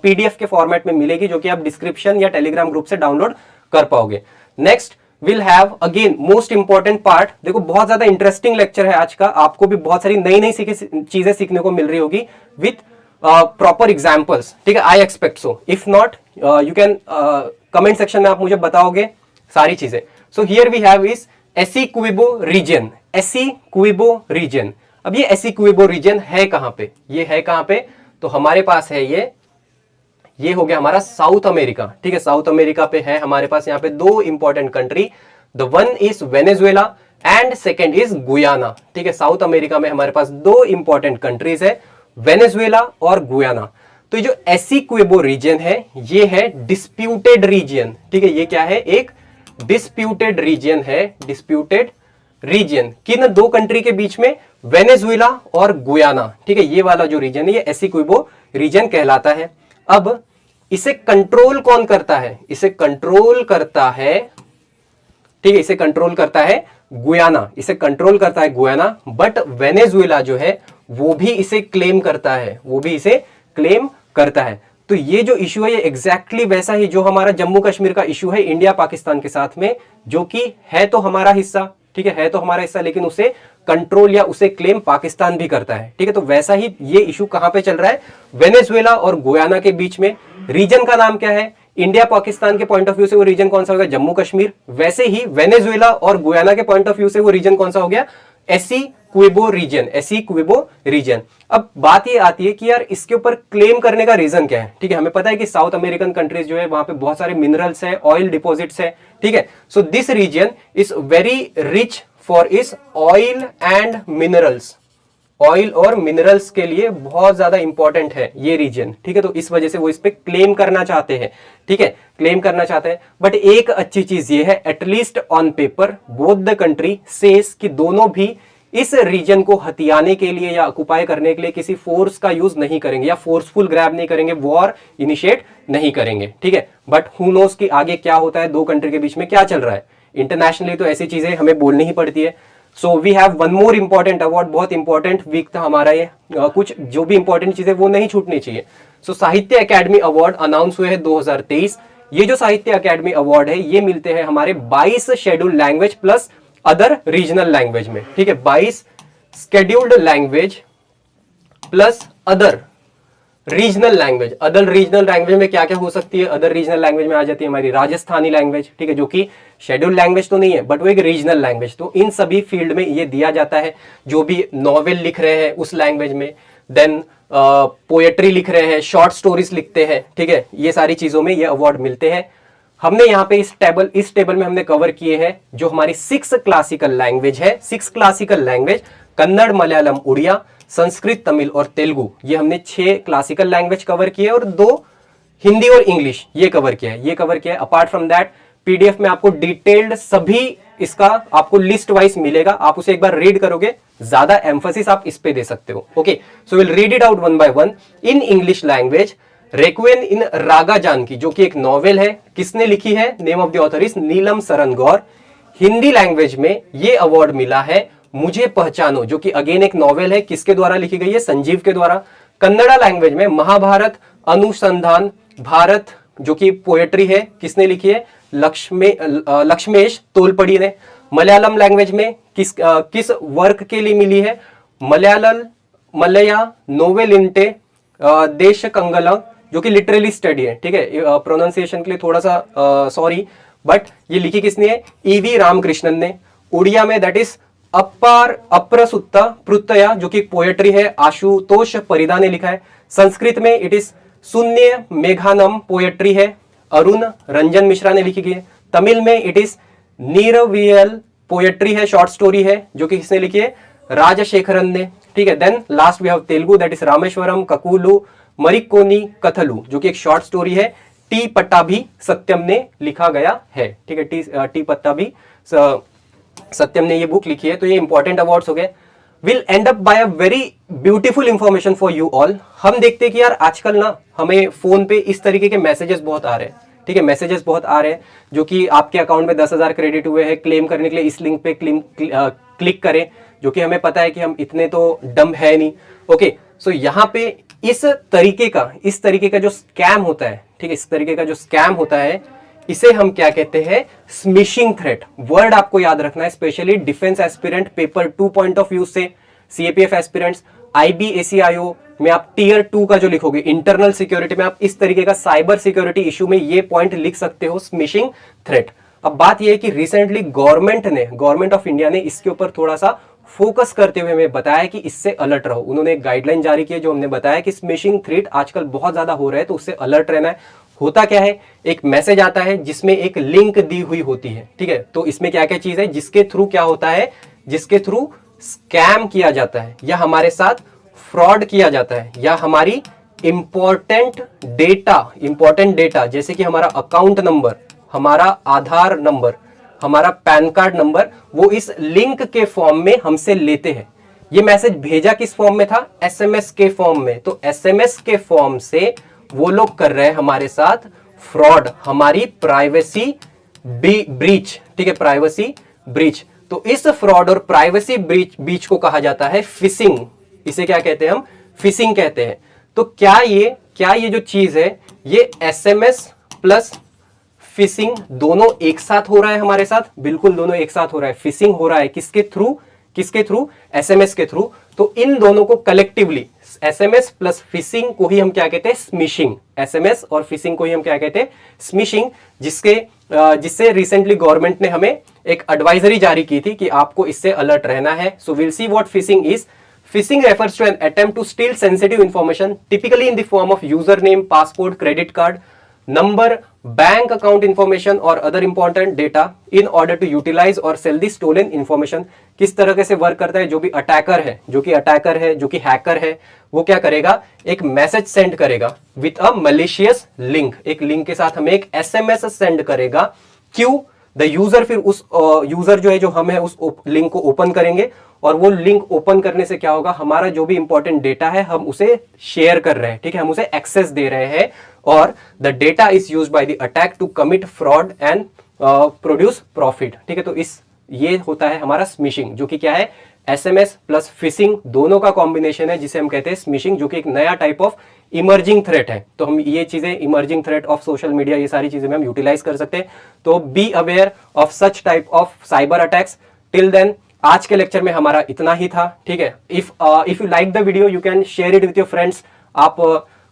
PDF के फॉर्मेट में मिलेगी, जो कि आप डिस्क्रिप्शन या टेलीग्राम ग्रुप से डाउनलोड कर पाओगे। Next will have again most important part. देखो बहुत ज्यादा इंटरेस्टिंग लेक्चर है आज का, आपको भी बहुत सारी नई नई चीजें सीखने को मिल रही होगी विथ प्रॉपर एग्जाम्पल्स। ठीक है, I expect so. If not you can comment section में आप मुझे बताओगे सारी चीजें। So here we have is Essequibo region. Essequibo region, अब ये एसिक्विबो रीजन है कहां पे? ये है कहां पे? तो हमारे पास है ये हो गया हमारा साउथ अमेरिका। ठीक है, साउथ अमेरिका पे है हमारे पास यहाँ पे 2 important country, the one is Venezuela and second is Guyana. ठीक है, साउथ अमेरिका में हमारे पास 2 इंपॉर्टेंट कंट्रीज है, वेनेजुएला और गुयाना। तो ये जो एसिक्विबो रीजन है ये है डिस्प्यूटेड रीजन। ठीक है, ये क्या है? एक डिस्प्यूटेड रीजन है। डिस्प्यूटेड रीजन किन 2 कंट्री के बीच में? वेनेजुएला और गुयाना। ठीक है, ये वाला जो रीजन है ये एसिक्विबो रीजन कहलाता है। अब इसे कंट्रोल कौन करता है? इसे कंट्रोल करता है, ठीक है, इसे कंट्रोल करता है गुयाना, इसे कंट्रोल करता है गुयाना, बट वेनेजुएला जो है वो भी इसे क्लेम करता है, वो भी इसे क्लेम करता है। तो ये जो इशू है ये एग्जैक्टली वैसा ही जो हमारा जम्मू कश्मीर का इशू है इंडिया पाकिस्तान के साथ में, जो कि है तो हमारा हिस्सा, ठीक है तो हमारा हिस्सा, लेकिन उसे कंट्रोल या उसे क्लेम पाकिस्तान भी करता है, ठीक है। तो वैसा ही ये इशू कहां पे चल रहा है, वेनेजुएला और गुयाना के बीच में। रीजन का नाम क्या है, इंडिया पाकिस्तान के पॉइंट ऑफ व्यू से वो रीजन कौन सा होगा, जम्मू कश्मीर। वैसे ही वेनेजुएला और गुयाना के पॉइंट ऑफ व्यू से वो रीजन कौन सा हो गया, एसीक्वेबो रीजन, एसीक्वेबो रीजन। अब बात ये आती है कि यार इसके ऊपर क्लेम करने का रीजन क्या है, ठीक है। हमें पता है कि साउथ अमेरिकन कंट्रीज जो है वहां पे बहुत सारे मिनरल्स है, ऑयल डिपॉजिट्स है, ठीक है। So this region is very rich for इस ऑयल एंड मिनरल्स, ऑयल और मिनरल्स के लिए बहुत ज्यादा इंपॉर्टेंट है ये रीजन, ठीक है। तो इस वजह से वो इस पे क्लेम करना चाहते हैं, ठीक है, क्लेम करना चाहते हैं। बट एक अच्छी चीज ये है, at least on paper both the country says कि दोनों भी इस रीजन को हथियाने के लिए या ऑक्युपाई करने के लिए किसी फोर्स का यूज नहीं करेंगे या फोर्सफुल ग्रैब नहीं करेंगे, वॉर इनिशिएट नहीं करेंगे, ठीक है। बट हु नोस कि आगे क्या होता है, दो कंट्री के बीच में क्या चल रहा है। इंटरनेशनली तो ऐसी चीजें हमें बोलनी ही पड़ती है। So we have one more important award, बहुत इंपॉर्टेंट वीक था हमारा ये, कुछ जो भी इंपॉर्टेंट चीजें वो नहीं छूटनी चाहिए। सो साहित्य अकेडमी अवार्ड अनाउंस हुए हैं 2023। ये जो साहित्य अकेडमी अवार्ड है ये मिलते हैं हमारे 22 scheduled language plus other regional language में, ठीक है। 22 scheduled language plus other regional language. Other regional language में क्या क्या हो सकती है, अदर रीजनल लैंग्वेज में आ जाती है हमारी राजस्थानी लैंग्वेज, ठीक है, जो कि शेड्यूल्ड लैंग्वेज तो नहीं है बट वो एक रीजनल लैंग्वेज। तो इन सभी फील्ड में ये दिया जाता है, जो भी नॉवेल लिख रहे हैं उस लैंग्वेज में, देन पोएट्री लिख रहे हैं, शॉर्ट स्टोरीज लिखते हैं, ठीक है, ये सारी चीजों में ये अवार्ड मिलते हैं। हमने यहाँ पे इस टेबल में हमने कवर किए हैं जो हमारी 6 क्लासिकल लैंग्वेज है, 6 क्लासिकल लैंग्वेज, कन्नड़, मलयालम, उड़िया, संस्कृत, तमिल और तेलुगु। ये हमने 6 क्लासिकल लैंग्वेज कवर किए और 2 हिंदी और इंग्लिश ये कवर किया है, ये कवर किया है। अपार्ट फ्रॉम दैट पीडीएफ में आपको डिटेल्ड सभी इसका आपको लिस्ट वाइज मिलेगा, आप उसे एक बार रीड करोगे, ज्यादा एम्फोसिस आप इस पे दे सकते हो। Okay, so will read it out one by one. In English language, Requiem in Raga Janki जो कि एक नॉवेल है, किसने लिखी है, name of the author is Neelum Saran Gour. Hindi language में ये अवार्ड मिला है मुझे पहचानो, जो कि अगेन एक नॉवेल है, किसके द्वारा लिखी गई है, संजीव के द्वारा। कन्नड़ा लैंग्वेज में महाभारत अनुसंधान भारत जो कि पोएट्री है, किसने लिखी है, लक्ष्मेश तोलपड़ी ने। मलयालम लैंग्वेज में किस वर्क के लिए मिली है, मलया नोवेल इंटे देश कंगला, जो कि लिटरली स्टडी है, ठीक है, प्रोनाउंसिएशन के लिए थोड़ा सा सॉरी, बट ये लिखी किसने है, ईवी रामकृष्णन ने। उड़िया में दैट इज अप्रसुत्ता प्रत्यया जो कि पोएट्री है, आशुतोष परिदा ने लिखा है। संस्कृत में इट इज शून्य मेघानम पोएट्री है, अरुण रंजन मिश्रा ने लिखी गई है। तमिल में इट इज नीरवियल पोएट्री है, शॉर्ट स्टोरी है, जो कि किसने लिखी है, राजशेखरन ने, ठीक है। Then last we have Telugu that is Rameswaram Kakulu Marikonni Kathalu, जो कि एक शॉर्ट स्टोरी है, टी पट्टाभी सत्यम ने लिखा गया है, ठीक है, टी पट्टाभी सत्यम ने ये बुक लिखी है। तो ये इंपॉर्टेंट अवार्ड्स हो गए। Will and up by a very beautiful information for you all. हम देखते हैं कि यार आजकल ना हमें फोन पे इस तरीके के मैसेजेस बहुत आ रहे हैं, ठीक है, मैसेजेस बहुत आ रहे हैं जो कि आपके अकाउंट में 10,000 क्रेडिट हुए हैं, क्लेम करने के लिए इस लिंक पे क्लिक करें, जो कि हमें पता है कि हम इतने तो डम है नहीं। ओके, सो यहाँ पे इस तरीके का जो स्कैम होता है, ठीक है, इस तरीके का जो स्कैम होता है इसे हम क्या कहते हैं, स्मिशिंग थ्रेट। वर्ड आपको याद रखना है, specially defence aspirant paper 2 point of view से, सीएपीएफ एस्पिरेंट्स, आईबीएसीआईओ में आप टियर 2 का जो लिखोगे, इंटरनल सिक्योरिटी में आप इस तरीके का साइबर सिक्योरिटी इशू में ये पॉइंट लिख सकते हो, स्मिशिंग थ्रेट। अब बात यह है कि रिसेंटली गवर्नमेंट ऑफ इंडिया ने इसके ऊपर थोड़ा सा फोकस करते हुए हमें बताया कि इससे अलर्ट रहो। उन्होंने एक गाइडलाइन जारी की है जो हमने बताया कि स्मिशिंग थ्रेट आजकल बहुत ज्यादा हो रहा है, तो उससे अलर्ट रहना है। होता क्या है, एक मैसेज आता है जिसमें एक लिंक दी हुई होती है, ठीक है, तो इसमें क्या क्या चीज है, जिसके थ्रू क्या होता है, जिसके थ्रू स्कैम किया जाता है या हमारे साथ फ्रॉड किया जाता है, या हमारी इंपॉर्टेंट डेटा जैसे कि हमारा अकाउंट नंबर, हमारा आधार नंबर, हमारा पैन कार्ड नंबर, वो इस लिंक के फॉर्म में हमसे लेते हैं। ये मैसेज भेजा किस फॉर्म में था, एसएमएस के फॉर्म में। तो एसएमएस के फॉर्म से वो लोग कर रहे हैं हमारे साथ फ्रॉड, हमारी प्राइवेसी ब्रीच, ठीक है, प्राइवेसी ब्रीच। तो इस फ्रॉड और प्राइवेसी ब्रीच को कहा जाता है फिशिंग। इसे क्या कहते हैं हम? फिशिंग कहते हैं। तो क्या ये जो चीज है ये एसएमएस प्लस फिशिंग दोनों एक साथ हो रहा है हमारे साथ? बिल्कुल दोनों एक साथ हो रहा है। फिशिंग हो रहा है किसके थ्रू? एसएमएस के थ्रू। तो इन दोनों को कलेक्टिवली एसएमएस प्लस फिशिंग को ही हम क्या कहते हैं? स्मिशिंग। एसएमएस और फिशिंग को ही हम क्या कहते हैं? स्मिशिंग। जिससे रिसेंटली गवर्नमेंट ने हमें एक एडवाइजरी जारी की थी कि आपको इससे अलर्ट रहना है। So will see what fishing is. Phishing refers to an attempt to steal sensitive information, typically in the form of username, passport, credit card, number, bank account information or other important data in order to utilize or sell the stolen information. किस तरह से वर्क करता है? जो कि अटैकर है, जो कि हैकर है, वो क्या करेगा? एक मैसेज सेंड करेगा विथ अ मलिशियस लिंक। एक लिंक के साथ हमें एक एसएमएस सेंड करेगा। क्यों? द यूजर फिर उस यूजर जो है, जो हम है, उस लिंक को ओपन करेंगे और वो लिंक ओपन करने से क्या होगा? हमारा जो भी इंपॉर्टेंट डेटा है हम उसे शेयर कर रहे हैं, ठीक है, हम उसे एक्सेस दे रहे हैं। और the data is used by the attack to commit fraud and produce profit, ठीक है। तो ये होता है हमारा स्मिशिंग, जो कि क्या है? एसएमएस प्लस फिशिंग दोनों का कॉम्बिनेशन है, जिसे हम कहते हैं स्मिशिंग, जो कि एक नया टाइप ऑफ इमर्जिंग थ्रेट है। तो हम ये चीजें, emerging threat of social media, ये सारी चीजें में हम यूटिलाइज कर सकते हैं। तो be aware of such type of cyber attacks. Till then आज के लेक्चर में हमारा इतना ही था, ठीक है। If you like the video you can share it with your friends. आप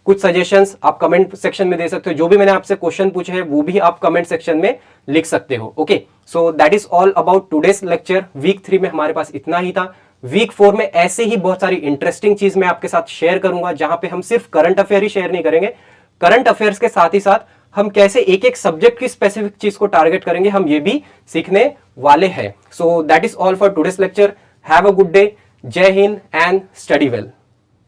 कुछ सजेशंस आप कमेंट सेक्शन में दे सकते हो। जो भी मैंने आपसे क्वेश्चन पूछे हैं वो भी आप कमेंट सेक्शन में लिख सकते हो। Okay, so that is all about today's lecture. Week 3 में हमारे पास इतना ही था। वीक 4 में ऐसे ही बहुत सारी इंटरेस्टिंग चीज मैं आपके साथ शेयर करूंगा, जहां पे हम सिर्फ करंट अफेयर ही शेयर नहीं करेंगे, करंट अफेयर्स के साथ ही साथ हम कैसे एक एक सब्जेक्ट की स्पेसिफिक चीज को टारगेट करेंगे, हम ये भी सीखने वाले हैं। So that is all for today's lecture. Have a good day. जय हिंद एंड स्टडी वेल।